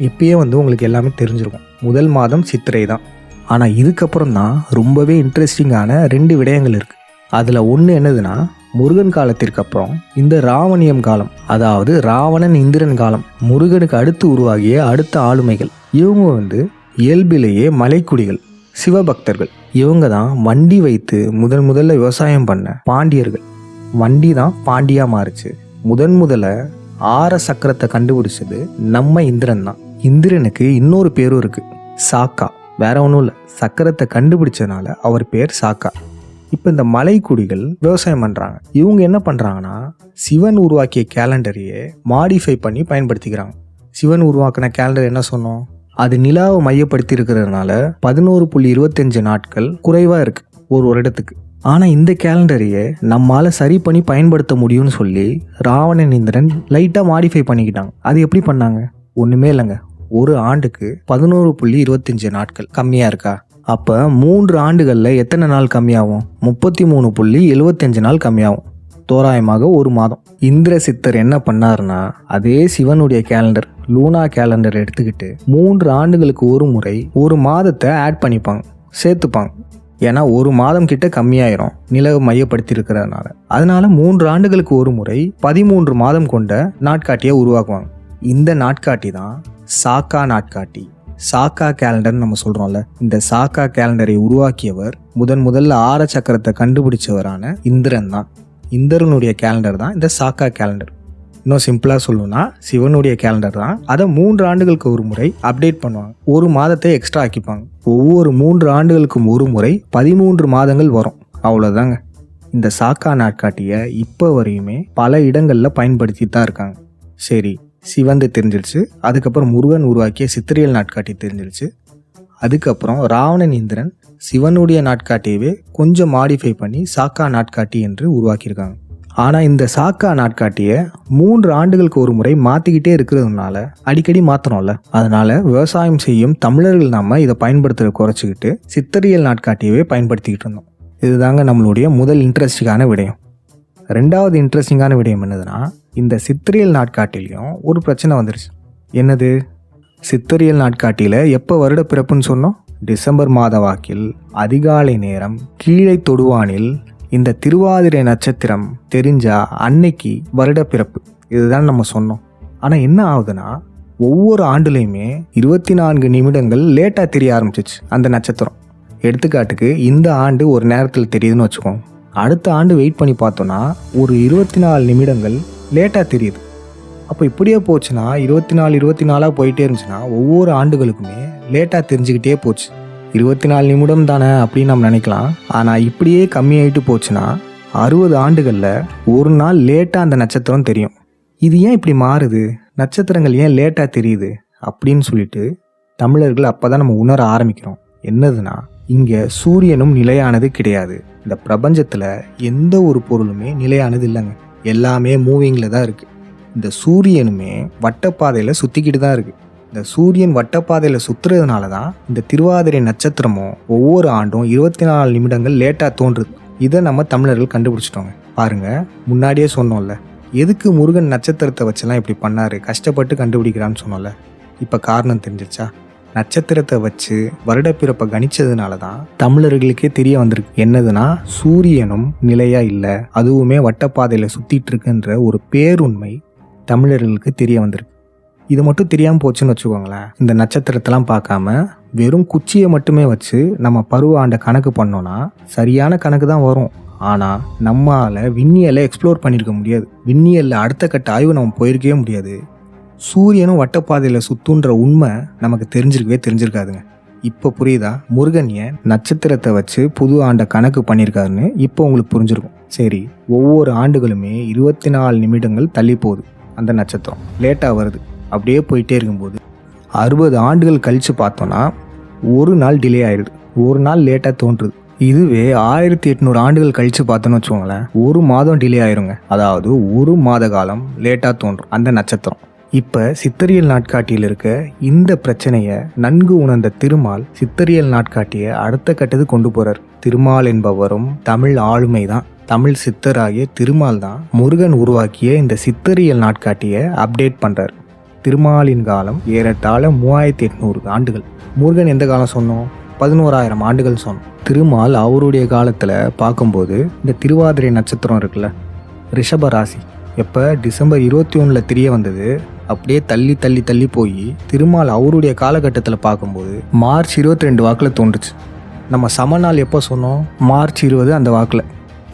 இப்பயே உங்களுக்கு எல்லாமே தெரிஞ்சிருக்கும். முதல் மாதம் சித்திரை தான். ஆனால் இதுக்கப்புறம் தான் ரொம்பவே இன்ட்ரெஸ்டிங்கான 2 விடயங்கள் இருக்குது. அதில் ஒன்று என்னதுன்னா, முருகன் காலத்திற்கு அப்புறம் இந்த ராவணியம் காலம், அதாவது ராவணன் இந்திரன் காலம், முருகனுக்கு அடுத்து உருவாகிய அடுத்த ஆளுமைகள். இவங்க இயல்பிலேயே மலைக்குடிகள், சிவபக்தர்கள். இவங்க தான் வண்டி வைத்து முதல்ல விவசாயம் பண்ண பாண்டியர்கள். வண்டி தான் பாண்டியா மாறுச்சு. முதல்ல 6 சக்கரத்தை கண்டுபிடிச்சது நம்ம இந்திரன் தான். இந்திரனுக்கு இன்னொரு பேரும் இருக்கு, சாக்கா. வேற ஒன்றும் இல்லை, சக்கரத்தை கண்டுபிடிச்சதுனால அவர் பேர் சாக்கா. இப்போ இந்த மலைக்குடிகள் விவசாயம் பண்ணுறாங்க. இவங்க என்ன பண்ணுறாங்கன்னா, சிவன் உருவாக்கிய கேலண்டரையே மாடிஃபை பண்ணி பயன்படுத்திக்கிறாங்க. சிவன் உருவாக்கின கேலண்டர் என்ன சொன்னோம், அது நிலாவை மையப்படுத்தி இருக்கிறதுனால 11.25 நாட்கள் குறைவாக இருக்கு ஒரு வருடத்துக்கு. ஆனால் இந்த கேலண்டரையே நம்மளால் சரி பண்ணி பயன்படுத்த முடியும்னு சொல்லி ராவணன் இந்திரன் லைட்டாக மாடிஃபை பண்ணிக்கிட்டாங்க. அது எப்படி பண்ணாங்க? ஒன்றுமே இல்லைங்க, ஒரு ஆண்டுக்கு 11.25 நாட்கள் கம்மியாக இருக்கா? அப்போ 3 ஆண்டுகளில் எத்தனை நாள் கம்மியாகும்? 33.75 நாள் கம்மியாகும். தோராயமாக ஒரு மாதம். இந்திர சித்தர் என்ன பண்ணாருன்னா, அதே சிவனுடைய கேலண்டர் லூனா கேலண்டர் எடுத்துக்கிட்டு 3 ஆண்டுகளுக்கு ஒரு முறை ஒரு மாதத்தை ஆட் பண்ணிப்பாங்க, சேர்த்துப்பாங்க. ஏன்னா ஒரு மாதம் கிட்ட கம்மியாயிரும் நிலவு மையப்படுத்தி இருக்கிறதுனால. அதனால 3 ஆண்டுகளுக்கு ஒரு முறை 13 மாதம் கொண்ட நாட்காட்டியை உருவாக்குவாங்க. இந்த நாட்காட்டி தான் சாக்கா நாட்காட்டி, சாக்கா கேலண்டர்னு நம்ம சொல்கிறோம்ல. இந்த சாக்கா கேலண்டரை உருவாக்கியவர் முதல்ல 6 சக்கரத்தை கண்டுபிடிச்சவரான இந்திரன் தான். இந்திரனுடைய கேலண்டர் தான் இந்த சாக்கா கேலண்டர். இன்னும் சிம்பிளாக சொல்லணும்னா, சிவனுடைய கேலண்டர் தான். அதை 3 ஆண்டுகளுக்கு ஒரு முறை அப்டேட் பண்ணுவாங்க, ஒரு மாதத்தை எக்ஸ்ட்ரா ஆக்கிப்பாங்க. ஒவ்வொரு 3 ஆண்டுகளுக்கும் ஒரு முறை 13 மாதங்கள் வரும். அவ்வளோதாங்க. இந்த சாக்கா நாட்காட்டியை இப்போ வரையுமே பல இடங்களில் பயன்படுத்தி தான் இருக்காங்க. சரி, சிவந்து தெரிஞ்சிருச்சு. அதுக்கப்புறம் முருகன் உருவாக்கிய சித்திரியல் நாட்காட்டி தெரிஞ்சிருச்சு. அதுக்கப்புறம் ராவணன் இந்திரன் சிவனுடைய நாட்காட்டியவே கொஞ்சம் மாடிஃபை பண்ணி சாக்கா நாட்காட்டி என்று உருவாக்கியிருக்காங்க. ஆனால் இந்த சாக்கா நாட்காட்டியை 3 ஆண்டுகளுக்கு ஒரு முறை மாற்றிக்கிட்டே இருக்கிறதுனால அடிக்கடி மாற்றணும்ல. அதனால விவசாயம் செய்யும் தமிழர்கள் நம்ம இதை பயன்படுத்துகிற குறைச்சிக்கிட்டு சித்திரியல் நாட்காட்டியவே பயன்படுத்திக்கிட்டு இருந்தோம். இதுதாங்க நம்மளுடைய முதல் இன்ட்ரெஸ்டிங்கான விடயம். 2வது இன்ட்ரெஸ்டிங்கான விடயம் என்னதுன்னா, இந்த சித்திரியல் நாட்காட்டிலையும் ஒரு பிரச்சனை வந்துருச்சு. என்னது? சித்திரியல் நாட்காட்டியில் எப்போ வருட பிறப்புன்னு சொன்னோம்? டிசம்பர் மாத வாக்கில் அதிகாலை நேரம் கீழே தொடுவானில் இந்த திருவாதிரை நட்சத்திரம் தெரிஞ்சா அன்னைக்கு வருட பிறப்பு. இதுதான் நம்ம சொன்னோம். ஆனால் என்ன ஆகுதுன்னா, ஒவ்வொரு ஆண்டுலையுமே 24 நிமிடங்கள் லேட்டாக தெரிய ஆரம்பிச்சிச்சு அந்த நட்சத்திரம். எடுத்துக்காட்டுக்கு இந்த ஆண்டு ஒரு நேரத்தில் தெரியுதுன்னு வச்சுக்கோங்க. அடுத்த ஆண்டு வெயிட் பண்ணி பார்த்தோன்னா ஒரு 24 நிமிடங்கள் லேட்டாக தெரியுது. அப்போ இப்படியே போச்சுன்னா 24 போயிட்டே இருந்துச்சுன்னா ஒவ்வொரு ஆண்டுகளுக்குமே லேட்டாக தெரிஞ்சுக்கிட்டே போச்சு. 24 நிமிடம் தானே அப்படின்னு நம்ம நினைக்கலாம். ஆனால் இப்படியே கம்மியாயிட்டு போச்சுன்னா 60 ஆண்டுகளில் ஒரு நாள் லேட்டாக அந்த நட்சத்திரம் தெரியும். இது ஏன் இப்படி மாறுது, நட்சத்திரங்கள் ஏன் லேட்டாக தெரியுது அப்படின்னு சொல்லிட்டு தமிழர்கள் அப்போ தான் நம்ம உணர ஆரம்பிக்கிறோம். என்னதுன்னா, இங்கே சூரியனும் நிலையானது கிடையாது. இந்த பிரபஞ்சத்தில் எந்த ஒரு பொருளுமே நிலையானது இல்லைங்க. எல்லாமே மூவிங்கில் தான் இருக்குது. இந்த சூரியனுமே வட்டப்பாதையில் சுற்றிக்கிட்டு தான் இருக்குது. இந்த சூரியன் வட்டப்பாதையில் சுற்றுறதுனால தான் இந்த திருவாதிரை நட்சத்திரமும் ஒவ்வொரு ஆண்டும் 24 நிமிடங்கள் லேட்டாக தோன்றுது. இதை நம்ம தமிழர்கள் கண்டுபிடிச்சிட்டோங்க. பாருங்கள், முன்னாடியே சொன்னோம்ல, எதுக்கு முருகன் நட்சத்திரத்தை வச்செல்லாம் இப்படி பண்ணார், கஷ்டப்பட்டு கண்டுபிடிக்கிறான்னு சொன்னோம்ல. இப்போ காரணம் தெரிஞ்சிச்சா? நட்சத்திரத்தை வச்சு வருடப்பிறப்பை கணிச்சதுனால தான் தமிழர்களுக்கே தெரிய வந்திருக்கு. என்னதுன்னா, சூரியனும் நிலையா இல்லை, அதுவுமே வட்டப்பாதையில் சுற்றிட்டு இருக்குன்ற ஒரு பேருண்மை தமிழர்களுக்கு தெரிய வந்திருக்கு. இது மட்டும் தெரியாமல் போச்சுன்னு வச்சுக்கோங்களேன். இந்த நட்சத்திரத்தெல்லாம் பார்க்காம வெறும் குச்சியை மட்டுமே வச்சு நம்ம பருவ ஆண்டை கணக்கு பண்ணோன்னா சரியான கணக்கு தான் வரும். ஆனால் நம்மளால் விண்ணியலை எக்ஸ்ப்ளோர் பண்ணியிருக்க முடியாது. விண்ணியலில் அடுத்த கட்ட ஆய்வு நம்ம போயிருக்கவே முடியாது. சூரியனும் வட்டப்பாதையில் சுத்துன்ற உண்மை நமக்கு தெரிஞ்சிருக்காதுங்க. இப்போ புரியுதா முருகன் ஏன் நட்சத்திரத்தை வச்சு புது ஆண்டை கணக்கு பண்ணியிருக்காருன்னு? இப்போ உங்களுக்கு புரிஞ்சிருக்கும். சரி, ஒவ்வொரு ஆண்டுகளுமே 24 நிமிடங்கள் தள்ளி போகுது. அந்த நட்சத்திரம் லேட்டாக வருது. அப்படியே போயிட்டே இருக்கும்போது 60 ஆண்டுகள் கழித்து பார்த்தோன்னா ஒரு நாள் டிலே ஆயிடுது, ஒரு நாள் லேட்டாக தோன்றுது. இதுவே 1800 ஆண்டுகள் கழித்து பார்த்தோன்னு வச்சுக்கோங்களேன், ஒரு மாதம் டிலே ஆயிருங்க. அதாவது ஒரு மாத காலம் லேட்டாக தோன்றும் அந்த நட்சத்திரம். இப்போ சித்திரியல் நாட்காட்டியில் இருக்க இந்த பிரச்சனையை நன்கு உணர்ந்த திருமால் சித்திரியல் நாட்காட்டியை அடுத்த கட்டத்துக்கு கொண்டு போறார். திருமால் என்பவரும் தமிழ் ஆளுமை தான். தமிழ் சித்தராகிய திருமால் தான் முருகன் உருவாக்கிய இந்த சித்திரியல் நாட்காட்டியை அப்டேட் பண்றார். திருமாலின் காலம் ஏறத்தாழ 3800 ஆண்டுகள். முருகன் எந்த காலம் சொன்னோம்? 11,000 ஆண்டுகள் சொன்னோம். திருமால் அவருடைய காலத்தில் பார்க்கும்போது இந்த திருவாதிரை நட்சத்திரம் இருக்குல்ல, ரிஷப ராசி, எப்போ டிசம்பர் 21 தெரிய வந்தது. அப்படியே தள்ளி தள்ளி தள்ளி போய் திருமால் அவருடைய காலகட்டத்தில் பார்க்கும்போது மார்ச் 22 வாக்கில் தோன்றுச்சு. நம்ம சமநாள் எப்போ சொன்னோம்? மார்ச் 20 அந்த வாக்கில்.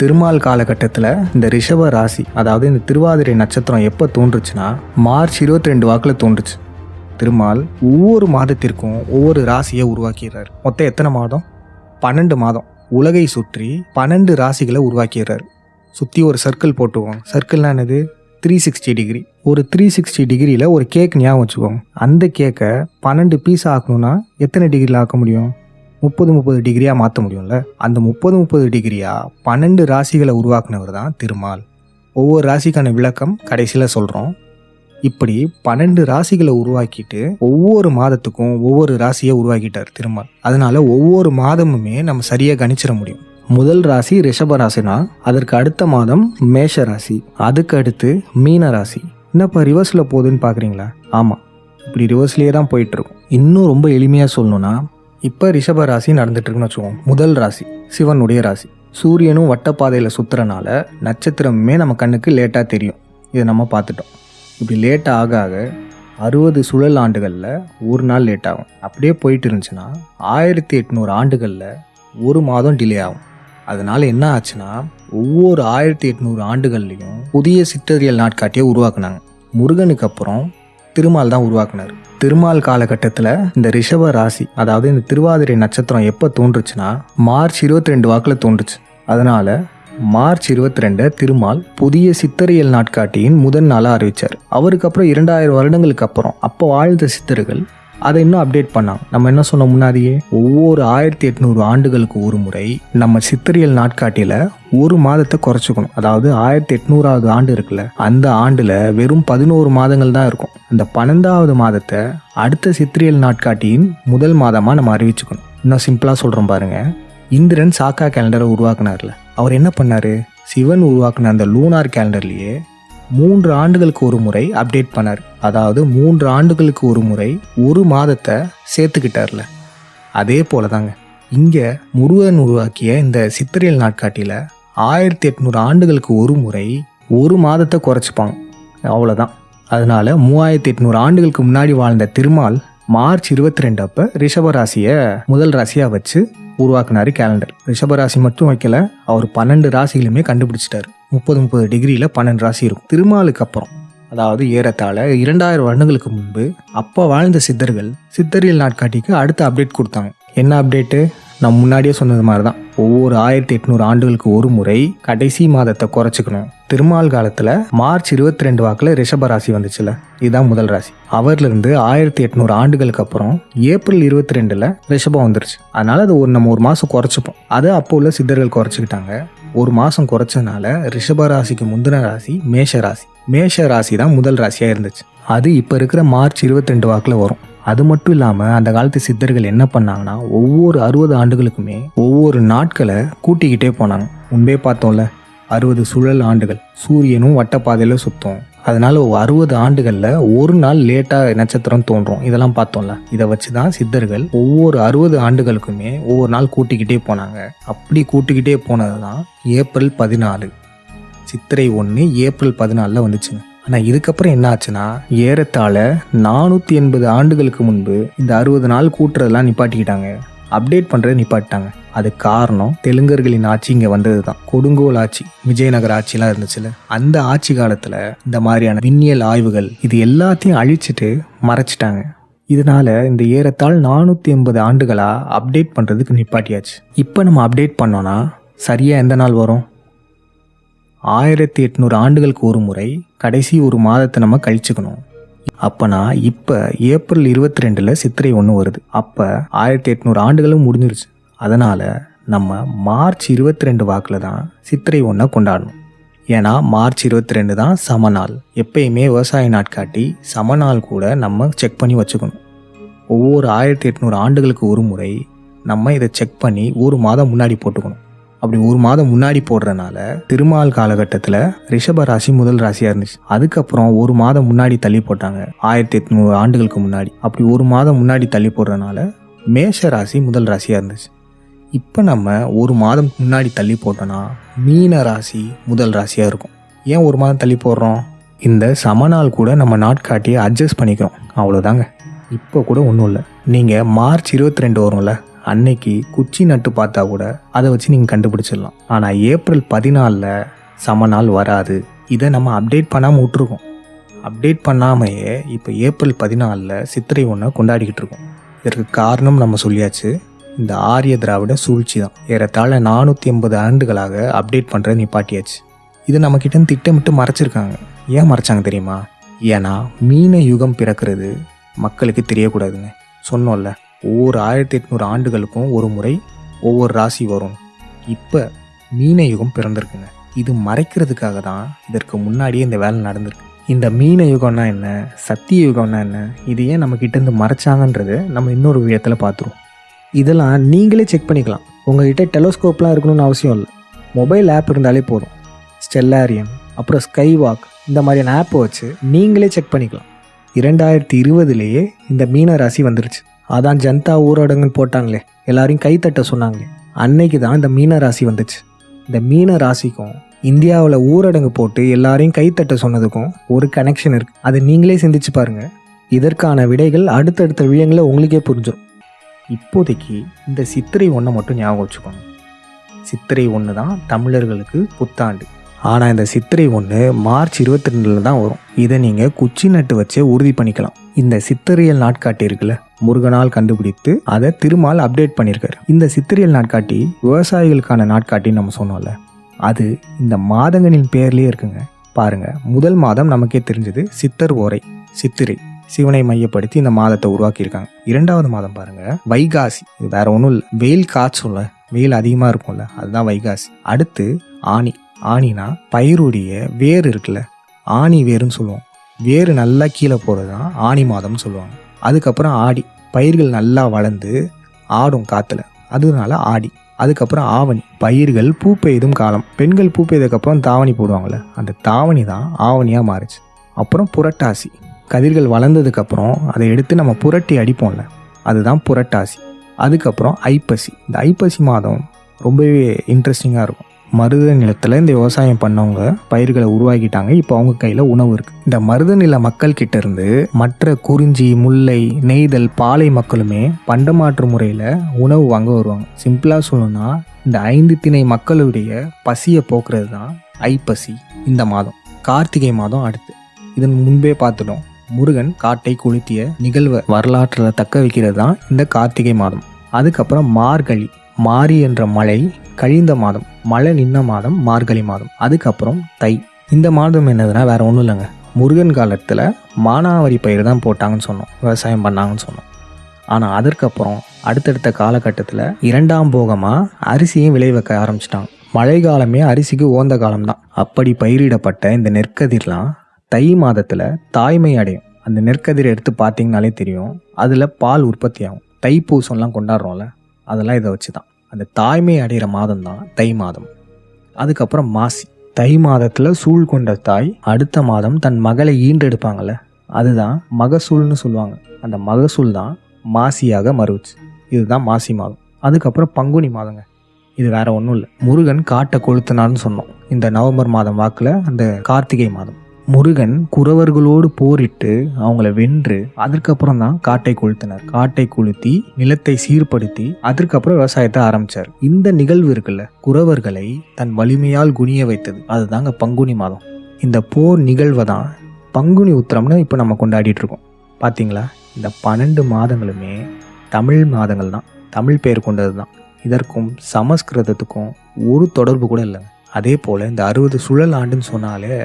திருமால் காலகட்டத்தில் இந்த ரிஷப ராசி, அதாவது இந்த திருவாதிரை நட்சத்திரம் எப்போ தோன்றுச்சுன்னா மார்ச் 22 வாக்கில் தோன்றுச்சு. திருமால் ஒவ்வொரு மாதத்திற்கும் ஒவ்வொரு ராசியை உருவாக்கிறார். மொத்தம் எத்தனை மாதம்? 12 மாதம். உலகை சுற்றி 12 ராசிகளை உருவாக்கிறார். சுற்றி ஒரு சர்க்கிள் போட்டுவோம். சர்க்கிள்னா என்னது? 360 டிகிரி. ஒரு 360 டிகிரியில் ஒரு கேக் ஞாபகம் வச்சுக்கோங்க. அந்த கேக்கை 12 பீஸ் ஆக்கணும்னா எத்தனை டிகிரியில் ஆக்க முடியும்? 30 டிகிரியாக மாற்ற முடியும்ல. அந்த 30 டிகிரியாக 12 ராசிகளை உருவாக்குனவர் தான் திருமால். ஒவ்வொரு ராசிக்கான விளக்கம் கடைசியில் சொல்கிறோம். இப்படி 12 ராசிகளை உருவாக்கிட்டு ஒவ்வொரு மாதத்துக்கும் ஒவ்வொரு ராசியை உருவாக்கிட்டார் திருமால். அதனால ஒவ்வொரு மாதமுமே நம்ம சரியாக கணிச்சிட முடியும். முதல் ராசி ரிஷப ராசினா அதற்கு அடுத்த மாதம் மேஷ ராசி, அதுக்கு அடுத்து மீன ராசி. என்னப்பா ரிவர்ஸில் போகுதுன்னு பார்க்குறீங்களா? ஆமாம், இப்படி ரிவர்ஸ்லேயே தான் போயிட்டுருக்கும். இன்னும் ரொம்ப எளிமையாக சொல்லணும்னா, இப்போ ரிஷப ராசி நடந்துட்டுருக்குன்னு வச்சுக்கோங்க. முதல் ராசி சிவனுடைய ராசி. சூரியனும் வட்டப்பாதையில் சுற்றுறனால நட்சத்திரமே நம்ம கண்ணுக்கு லேட்டாக தெரியும். இதை நம்ம பார்த்துட்டோம். இப்படி லேட்டாக ஆக ஆக 60 சுழல் ஆண்டுகளில் ஒரு நாள் லேட் ஆகும். அப்படியே போயிட்டு இருந்துச்சுன்னா 1800 ஆண்டுகளில் ஒரு மாதம் டிலே ஆகும். அதனால் என்ன ஆச்சுன்னா ஒவ்வொரு 1800 ஆண்டுகள்லையும் புதிய சிற்றறியல் நாட்காட்டியை உருவாக்குனாங்க. முருகனுக்கு அப்புறம் திருமால் தான் உருவாக்குனார். திருமால் காலகட்டத்தில் இந்த ரிஷப ராசி, அதாவது இந்த திருவாதிரை நட்சத்திரம் எப்போ தோன்றுச்சுன்னா மார்ச் 22 வாக்கில் தோன்றுச்சு. அதனால் மார்ச் 22 திருமால் புதிய சித்தறியல் நாட்காட்டியின் முதல் நாளாக அறிவித்தார். அவருக்கு அப்புறம் 2000 வருடங்களுக்கு அப்புறம் அப்போ வாழ்ந்த சித்தர்கள் அதை இன்னும் அப்டேட் பண்ணாங்க. நம்ம என்ன சொன்ன முன்னாடியே, ஒவ்வொரு 1800 ஆண்டுகளுக்கு ஒரு முறை நம்ம சித்தறியல் நாட்காட்டியில் ஒரு மாதத்தை குறைச்சிக்கணும். அதாவது 1800வது ஆண்டு இருக்குல்ல, அந்த ஆண்டில் வெறும் 11 மாதங்கள் தான் இருக்கும். அந்த 12வது மாதத்தை அடுத்த சித்தறியல் நாட்காட்டியின் முதல் மாதமாக நம்ம அறிவிச்சுக்கணும். இன்னும் சிம்பிளாக சொல்கிறோம் பாருங்க. இந்திரன் சாக்கா கேலண்டரை உருவாக்குனார்ல, அவர் என்ன பண்ணார்? சிவன் உருவாக்குன அந்த லூனார் கேலண்டர்லேயே 3 ஆண்டுகளுக்கு ஒரு முறை அப்டேட் பண்ணார். அதாவது 3 ஆண்டுகளுக்கு ஒரு முறை ஒரு மாதத்தை சேர்த்துக்கிட்டார்ல. அதே போல தாங்க இங்கே முருகன் உருவாக்கிய இந்த சித்திரையல் நாட்காட்டியில் 1800 ஆண்டுகளுக்கு ஒரு முறை ஒரு மாதத்தை குறைச்சிப்பாங்க. அவ்வளோதான். அதனால 3800 ஆண்டுகளுக்கு முன்னாடி வாழ்ந்த திருமால் மார்ச் 22 அப்போ ரிஷபராசியை முதல் ராசியாக வச்சு உருவாக்குனாரு கேலண்டர். ரிஷபராசி மட்டும் வைக்கல, அவர் 12 ராசிகளுமே கண்டுபிடிச்சிட்டாரு. 30 டிகிரியில் 12 ராசி இருக்கும். திருமாலுக்கு அப்புறம், அதாவது ஏறத்தாழ 2000 வருடங்களுக்கு முன்பு அப்போ வாழ்ந்த சித்தர்கள் சித்தரியல் நாட்காட்டிக்கு அடுத்த அப்டேட் கொடுத்தாங்க. என்ன அப்டேட்டு? நான் முன்னாடியே சொன்னது மாதிரி தான். ஒவ்வொரு 1800 ஆண்டுகளுக்கு ஒரு முறை கடைசி மாதத்தை குறைச்சிக்கணும். திருமால் காலத்தில் மார்ச் 22 வாக்கில் ரிஷபராசி வந்துச்சுல, இதுதான் முதல் ராசி. அவர்லேருந்து 1800 ஆண்டுகளுக்கு அப்புறம் ஏப்ரல் 22 ரிஷபம் வந்துருச்சு. அதனால அது நம்ம ஒரு மாதம் குறைச்சிப்போம். அதை அப்போ உள்ள சித்தர்கள் குறைச்சிக்கிட்டாங்க. ஒரு மாதம் குறைச்சதுனால ரிஷபராசிக்கு முந்தின ராசி மேஷ ராசி. மேஷ ராசி தான் முதல் ராசியாக இருந்துச்சு. அது இப்போ இருக்கிற மார்ச் 22 வாக்கில் வரும். அது மட்டும் இல்லாமல் அந்த காலத்து சித்தர்கள் என்ன பண்ணாங்கன்னா, ஒவ்வொரு 60 ஆண்டுகளுக்குமே ஒவ்வொரு நாட்களை கூட்டிக்கிட்டே போனாங்க. முன்பே பார்த்தோம்ல, 60 சுழல் ஆண்டுகள், சூரியனும் வட்டப்பாதையில் சுற்றும். அதனால 60 ஆண்டுகளில் ஒரு நாள் லேட்டாக நட்சத்திரம் தோன்றும். இதெல்லாம் பார்த்தோம்ல. இதை வச்சு தான் சித்தர்கள் ஒவ்வொரு 60 ஆண்டுகளுக்குமே ஒவ்வொரு நாள் கூட்டிக்கிட்டே போனாங்க. அப்படி கூட்டிக்கிட்டே போனது தான் ஏப்ரல் 14, சித்திரை 1 ஏப்ரல் 14 வந்துச்சுங்க. ஆனால் இதுக்கப்புறம் என்ன ஆச்சுன்னா, ஏறத்தாழ 480 ஆண்டுகளுக்கு முன்பு இந்த 60 நாள் கூட்டுறதெல்லாம் நிப்பாட்டிக்கிட்டாங்க. அப்டேட் பண்ணுறதை நிப்பாட்டிட்டாங்க. அது காரணம் தெலுங்கர்களின் ஆட்சி இங்கே வந்தது தான். கொடுங்கோல் ஆட்சி, விஜயநகர ஆட்சிலாம் இருந்துச்சுல, அந்த ஆட்சி காலத்தில் இந்த மாதிரியான விண்ணியல் ஆய்வுகள் இது எல்லாத்தையும் அழிச்சிட்டு மறைச்சிட்டாங்க. இதனால இந்த ஏறத்தாழ 480 ஆண்டுகளாக அப்டேட் பண்ணுறதுக்கு நிப்பாட்டியாச்சு. இப்போ நம்ம அப்டேட் பண்ணோன்னா சரியாக எந்த நாள் வரும்? 1800 ஆண்டுகளுக்கு ஒரு முறை கடைசி ஒரு மாதத்தை நம்ம கழிச்சுக்கணும். அப்போனா இப்போ ஏப்ரல் 22 சித்திரை 1 வருது. அப்போ 1800 ஆண்டுகளும் முடிஞ்சிருச்சு. அதனால் நம்ம மார்ச் 22 வாக்கில் தான் சித்திரை 1 கொண்டாடணும். ஏன்னா மார்ச் 22 தான் சமநாள். எப்பயுமே விவசாய நாட்காட்டி சமநாள் கூட நம்ம செக் பண்ணி வச்சுக்கணும். ஒவ்வொரு 1800 ஆண்டுகளுக்கு ஒரு முறை நம்ம இதை செக் பண்ணி ஒரு மாதம் முன்னாடி போட்டுக்கணும். அப்படி ஒரு மாதம் முன்னாடி போடுறதுனால திருமால் காலகட்டத்தில் ரிஷப ராசி முதல் ராசியாக இருந்துச்சு. அதுக்கப்புறம் ஒரு மாதம் முன்னாடி தள்ளி போட்டாங்க 1800 ஆண்டுகளுக்கு முன்னாடி. அப்படி ஒரு மாதம் முன்னாடி தள்ளி போடுறதுனால மேஷ ராசி முதல் ராசியாக இருந்துச்சு. இப்போ நம்ம ஒரு மாதம் முன்னாடி தள்ளி போட்டோன்னா மீன ராசி முதல் ராசியாக இருக்கும். ஏன் ஒரு மாதம் தள்ளி போடுறோம்? இந்த சமநாள் கூட நம்ம நாட்காட்டியை அட்ஜஸ்ட் பண்ணிக்கிறோம், அவ்வளோதாங்க. இப்போ கூட ஒன்றும் இல்லை. நீங்கள் மார்ச் 22 வரும்ல, அன்னைக்கு குச்சி நட்டு பார்த்தா கூட அதை வச்சு நீங்கள் கண்டுபிடிச்சிடலாம். ஆனால் ஏப்ரல் 14 சமநாள் வராது. இதை நம்ம அப்டேட் பண்ணாமல் விட்டுருக்கோம். அப்டேட் பண்ணாமையே இப்போ ஏப்ரல் 14 சித்திரை 1 கொண்டாடிக்கிட்டு இருக்கோம். இதற்கு காரணம் நம்ம சொல்லியாச்சு, இந்த ஆரிய திராவிட சூழ்ச்சி தான். ஏறத்தாழ 480 ஆண்டுகளாக அப்டேட் பண்ணுற நிப்பாட்டியாச்சு. இது நம்மக்கிட்ட திட்டமிட்டு மறைச்சிருக்காங்க. ஏன் மறைச்சாங்க தெரியுமா? ஏன்னா மீன யுகம் பிறக்கிறது மக்களுக்கு தெரியக்கூடாதுங்க. சொன்னோம்ல, ஒவ்வொரு 1800 ஆண்டுகளுக்கும் ஒரு முறை ஒவ்வொரு ராசி வரும். இப்போ மீன யுகம் பிறந்திருக்குங்க. இது மறைக்கிறதுக்காக தான் இதற்கு முன்னாடியே இந்த வேலை நடந்திருக்கு. இந்த மீன யுகம்னா என்ன, சத்திய யுகம்னா என்ன, இது ஏன் நம்ம கிட்டேருந்து மறைச்சாங்கன்றது நம்ம இன்னொரு விதத்தில் பார்த்துருவோம். இதெல்லாம் நீங்களே செக் பண்ணிக்கலாம். உங்கள்கிட்ட டெலோஸ்கோப்லாம் இருக்கணும்னு அவசியம் இல்லை. மொபைல் ஆப் இருந்தாலே போதும். ஸ்டெல்லாரியம், அப்புறம் ஸ்கை வாக், இந்த மாதிரியான ஆப்பை வச்சு நீங்களே செக் பண்ணிக்கலாம். 2020 இந்த மீன ராசி வந்துருச்சு. அதான் ஜனதா ஊரடங்குன்னு போட்டாங்களே, எல்லாரையும் கைத்தட்ட சொன்னாங்களே, அன்னைக்கு தான் இந்த மீன ராசி வந்துச்சு. இந்த மீன ராசிக்கும் இந்தியாவில் ஊரடங்கு போட்டு எல்லாரையும் கைத்தட்ட சொன்னதுக்கும் ஒரு கனெக்ஷன் இருக்குது. அதை நீங்களே சிந்திச்சு பாருங்கள். இதற்கான விடைகள் அடுத்தடுத்த விடயங்களை உங்களுக்கே புரிஞ்சிடும். இப்போதைக்கு இந்த சித்திரை 1 மட்டும் ஞாபகம் வச்சுக்கோங்க. சித்திரை 1 தான் தமிழர்களுக்கு புத்தாண்டு. ஆனால் இந்த சித்திரை 1 மார்ச் 22 தான் வரும். இதை நீங்கள் குச்சி நட்டு வச்சு உறுதி பண்ணிக்கலாம். இந்த சித்திரையல் நாட்காட்டி இருக்குல்ல, முருகனால் கண்டுபிடித்து அதை திருமால் அப்டேட் பண்ணியிருக்காரு. இந்த சித்திரையல் நாட்காட்டி விவசாயிகளுக்கான நாட்காட்டின்னு நம்ம சொன்னோம்ல, அது இந்த மாதங்களின் பேர்லேயே இருக்குங்க. பாருங்க, முதல் மாதம் நமக்கே தெரிஞ்சது சித்தர் ஓரை, சித்திரை, சிவனை மையப்படுத்தி இந்த மாதத்தை உருவாக்கியிருக்காங்க. 2வது மாதம் பாருங்க வைகாசி. இது வேற ஒன்றும் இல்லை, வெயில் காய்ச்சும்ல, வெயில் அதிகமாக இருக்கும்ல, அதுதான் வைகாசி. அடுத்து ஆனி. ஆனினா பயிருடைய வேர் இருக்குல்ல, ஆணி வேருன்னு சொல்லுவோம். வேர் நல்லா கீழே போகிறது தான் ஆனி மாதம்னு சொல்லுவாங்க. அதுக்கப்புறம் ஆடி, பயிர்கள் நல்லா வளர்ந்து ஆடும் காற்றுல, அதனால ஆடி. அதுக்கப்புறம் ஆவணி, பயிர்கள் பூ பெய்தும் காலம். பெண்கள் பூ பெய்ததுக்கப்புறம் தாவணி போடுவாங்கள்ல, அந்த தாவணி தான் ஆவணியாக மாறுச்சு. அப்புறம் புரட்டாசி, கதிர்கள் வளர்ந்ததுக்கப்புறம் அதை எடுத்து நம்ம புரட்டி அடிப்போம்ல, அதுதான் புரட்டாசி. அதுக்கப்புறம் ஐப்பசி. இந்த ஐப்பசி மாதம் ரொம்பவே இன்ட்ரெஸ்டிங்காக இருக்கும். மருத நிலத்தில் இந்த விவசாயம் பண்ணவங்க பயிர்களை உருவாக்கிட்டாங்க. இப்போ அவங்க கையில் உணவு இருக்குது. இந்த மருத நில மக்கள் கிட்ட இருந்து மற்ற குறிஞ்சி, முல்லை, நெய்தல், பாலை மக்களுமே பண்டமாற்று முறையில் உணவு வாங்க வருவாங்க. சிம்பிளாக சொல்லணும்னா இந்த 5 திணை மக்களுடைய பசியை போக்குறது தான் ஐப்பசி இந்த மாதம். கார்த்திகை மாதம் அடுத்து. இதன் முன்பே பார்த்துட்டோம், முருகன் காட்டை கொளுத்திய நிகழ்வை வரலாற்றில் தக்க வைக்கிறது தான் இந்த கார்த்திகை மாதம். அதுக்கப்புறம் மார்கழி, மாரி என்ற மழை கழிந்த மாதம், மழை நின்ன மாதம் மார்கழி மாதம். அதுக்கப்புறம் தை. இந்த மாதம் என்னதுன்னா வேற ஒன்றும் இல்லைங்க, முருகன் காலத்தில் மானாவாரி பயிர் தான் போட்டாங்கன்னு சொன்னோம், விவசாயம் பண்ணாங்கன்னு சொன்னோம். ஆனால் அதற்கப்புறம் அடுத்தடுத்த காலகட்டத்தில் 2ஆம் போகமாக அரிசியும் விளை வைக்க ஆரம்பிச்சிட்டாங்க. மழை காலமே அரிசிக்கு உகந்த காலம்தான். அப்படி பயிரிடப்பட்ட இந்த நெற்கதிர்லாம் தை மாதத்தில் தாய்மை அடையும். அந்த நெற்கதிரை எடுத்து பார்த்தீங்கனாலே தெரியும், அதில் பால் உற்பத்தி ஆகும். தைப்பூசம்லாம் கொண்டாடுறோம்ல, அதெல்லாம் இதை வச்சு தான். அந்த தாய்மை அடைகிற மாதம் தான் தை மாதம். அதுக்கப்புறம் மாசி. தை மாதத்தில் சூழ் கொண்ட தாய் அடுத்த மாதம் தன் மகளை ஈன்றெடுப்பாங்கள்ல, அதுதான் மகசூல்னு சொல்லுவாங்க. அந்த மகசூல் தான் மாசியாக மறுச்சு. இதுதான் மாசி மாதம். அதுக்கப்புறம் பங்குனி மாதங்க. இது வேற ஒன்றும் இல்லை, முருகன் காட்டை கொளுத்தினான்னு சொன்னோம். இந்த நவம்பர் மாதம் வாக்கில் அந்த கார்த்திகை மாதம் முருகன் குறவர்களோடு போரிட்டு அவங்கள வென்று அதற்கப்புறம் தான் காட்டை கொளுத்தினார். காட்டை கொளுத்தி நிலத்தை சீர்படுத்தி அதற்கப்புறம் விவசாயத்தை ஆரம்பிச்சார். இந்த நிகழ்வு இருக்குல்ல, குறவர்களை தன் வலிமையால் குனிய வைத்தது, அதுதாங்க பங்குனி மாதம். இந்த போர் நிகழ்வை தான் பங்குனி உத்திரம்னு இப்போ நம்ம கொண்டாடிட்டு இருக்கோம். பார்த்தீங்களா, இந்த 12 மாதங்களுமே தமிழ் மாதங்கள் தான், தமிழ் பேர் கொண்டது தான். இதற்கும் சமஸ்கிருதத்துக்கும் ஒரு தொடர்பு கூட இல்லைங்க. அதே போல் இந்த 60 சுழல் ஆண்டுன்னு சொன்னாலே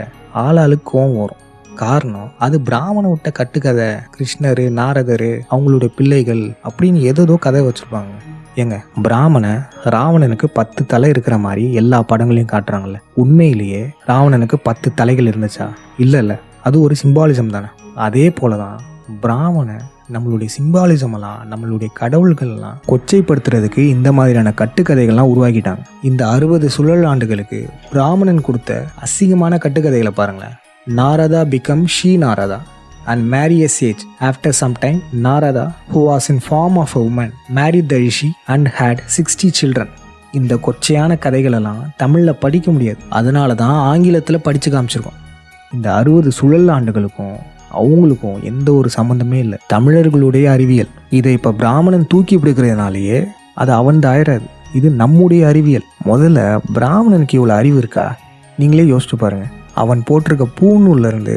ஆளாளுக்கு கோவம் வரும். காரணம், அது பிராமண விட்ட கட்டுக்கதை. கிருஷ்ணர், நாரதர், அவங்களுடைய பிள்ளைகள் அப்படின்னு ஏதோ கதை வச்சுருப்பாங்க. ஏங்க, ராவணனுக்கு 10 தலை இருக்கிற மாதிரி எல்லா படங்களையும் காட்டுறாங்கல்ல, உண்மையிலேயே ராவணனுக்கு 10 தலைகள் இருந்துச்சா? இல்லை, அது ஒரு சிம்பாலிசம் தானே. அதே போல தான் பிராமண நம்மளுடைய சிம்பாலிசம் எல்லாம், நம்மளுடைய கடவுள்கள்லாம் கொச்சைப்படுத்துறதுக்கு இந்த மாதிரியான கட்டுக்கதைகள்லாம் உருவாக்கிட்டாங்க. இந்த 60 சுழல் ஆண்டுகளுக்கு பிராமணன் கொடுத்த அசிங்கமான கட்டுக்கதைகளை பாருங்களேன். Narada become she Narada and marry a sage. After some time, Narada, who was in form of a woman, married the rishi and had 60 children. இந்த கொச்சையான கதைகளெல்லாம் தமிழில் படிக்க முடியாது. அதனால தான் ஆங்கிலத்தில் படித்து காமிச்சிருக்கோம். இந்த 60 சுழல் ஆண்டுகளுக்கும் அவங்களுக்கும் எந்த ஒரு சம்மந்தமே இல்லை. தமிழர்களுடைய அறிவியல் இதை இப்போ பிராமணன் தூக்கி பிடிக்கிறதுனாலேயே அது அவன் ஆயிராது. இது நம்முடைய அறிவியல். முதல்ல பிராமணனுக்கு இவ்வளோ அறிவு இருக்கா? நீங்களே யோசிச்சு பாருங்கள். அவன் போட்டிருக்க பூநூல்லேருந்து,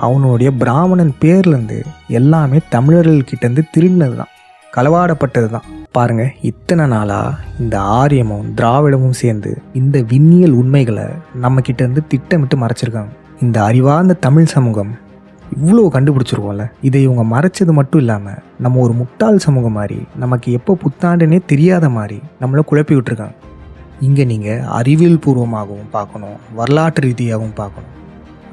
அவனுடைய பிராமணன் பேர்லேருந்து எல்லாமே தமிழர்கள்கிட்டேருந்து திருடினது தான், களவாடப்பட்டது தான். பாருங்க, இத்தனை நாளாக இந்த ஆரியமும் திராவிடமும் சேர்ந்து இந்த விண்ணியல் உண்மைகளை நம்ம கிட்டேருந்து திட்டமிட்டு மறைச்சிருக்காங்க. இந்த அறிவார்ந்த தமிழ் சமூகம் இவ்வளோ கண்டுபிடிச்சிருக்கோம்ல, இதை இவங்க மறைச்சது மட்டும் இல்லாமல் நம்ம ஒரு முட்டாள் சமூகம் மாதிரி, நமக்கு எப்போ புத்தாண்டுனே தெரியாத மாதிரி நம்மளை குழப்பி விட்டுருக்காங்க. இங்கே நீங்கள் அறிவியல் பூர்வமாகவும் பார்க்கணும், வரலாற்று ரீதியாகவும் பார்க்கணும்.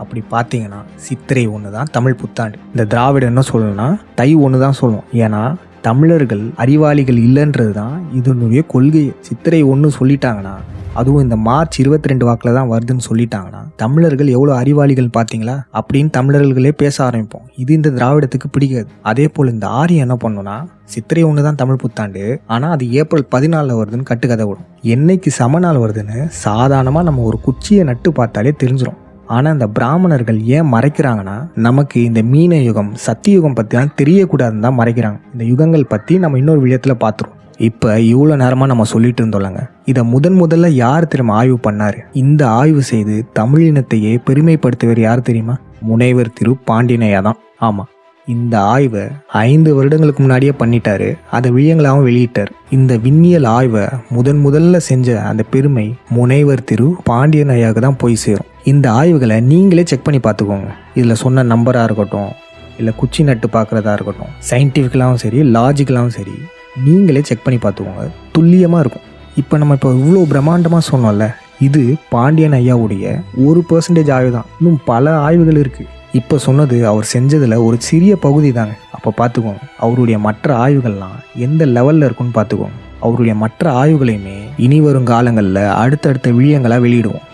அப்படி பார்த்தீங்கன்னா சித்திரை 1 தான் தமிழ் புத்தாண்டு. இந்த திராவிடம் என்ன சொல்லணும்னா தை 1 தான் சொல்லுவோம். ஏன்னா தமிழர்கள் அறிவாளிகள் இல்லைன்றது தான் இதனுடைய கொள்கையை. சித்திரை 1 சொல்லிட்டாங்கன்னா, அதுவும் இந்த மார்ச் 22 வாக்கில் தான் வருதுன்னு சொல்லிட்டாங்கன்னா, தமிழர்கள் எவ்வளோ அறிவாளிகள் பார்த்தீங்களா அப்படின்னு தமிழர்களே பேச ஆரம்பிப்போம். இது இந்த திராவிடத்துக்கு பிடிக்காது. அதே போல் இந்த ஆரியம் என்ன பண்ணுன்னா, சித்திரை 1 தான் தமிழ் புத்தாண்டு, ஆனால் அது ஏப்ரல் 14 வருதுன்னு கட்டுக்கதை விடும். என்னைக்கு சமநாள் வருதுன்னு சாதாரணமாக நம்ம ஒரு குச்சியை நட்டு பார்த்தாலே தெரிஞ்சிடும். ஆனால் இந்த பிராமணர்கள் ஏன் மறைக்கிறாங்கன்னா, நமக்கு இந்த மீன யுகம் சத்தியுகம் பற்றிலாம் தெரியக்கூடாதுன்னு தான் மறைக்கிறாங்க. இந்த யுகங்கள் பற்றி நம்ம இன்னொரு விடயத்தில் பார்த்துருவோம். இப்போ இவ்வளோ நேரமாக நம்ம சொல்லிட்டு இருந்தோம்லங்க, இதை முதல்ல யார் தெரியுமா ஆய்வு பண்ணார்? இந்த ஆய்வு செய்து தமிழினத்தையே பெருமைப்படுத்துவர் யார் தெரியுமா? முனைவர் திரு பாண்டியனையா தான். ஆமாம், இந்த ஆய்வை 5 வருடங்களுக்கு முன்னாடியே பண்ணிட்டாரு. அதை விழியங்களாகவும் வெளியிட்டார். இந்த விண்ணியல் ஆய்வை முதல்ல செஞ்ச அந்த பெருமை முனைவர் திரு பாண்டியன் ஐயாவுக்கு தான் போய் சேரும். இந்த ஆய்வுகளை நீங்களே செக் பண்ணி பார்த்துக்கோங்க. இதில் சொன்ன நம்பராக இருக்கட்டும், இல்லை குச்சி நட்டு பார்க்குறதா இருக்கட்டும், சயின்டிஃபிக்கலாகவும் சரி லாஜிக்கலாகவும் சரி, நீங்களே செக் பண்ணி பார்த்துக்கோங்க. துல்லியமாக இருக்கும். இப்போ இவ்வளோ பிரம்மாண்டமாக சொன்னோம்ல, இது பாண்டியன் ஐயாவுடைய 1% ஆய்வு தான். இன்னும் பல ஆய்வுகள் இருக்குது. இப்போ சொன்னது அவர் செஞ்சதில் ஒரு சிறிய பகுதி தாங்க. அப்போ பார்த்துக்கோங்க அவருடைய மற்ற ஆய்வுகள்லாம் எந்த லெவலில் இருக்குன்னு பார்த்துக்கோங்க. அவருடைய மற்ற ஆய்வுகளையுமே இனி வரும் காலங்களில் அடுத்தடுத்த விழியங்களாக வெளியிடுவோம்.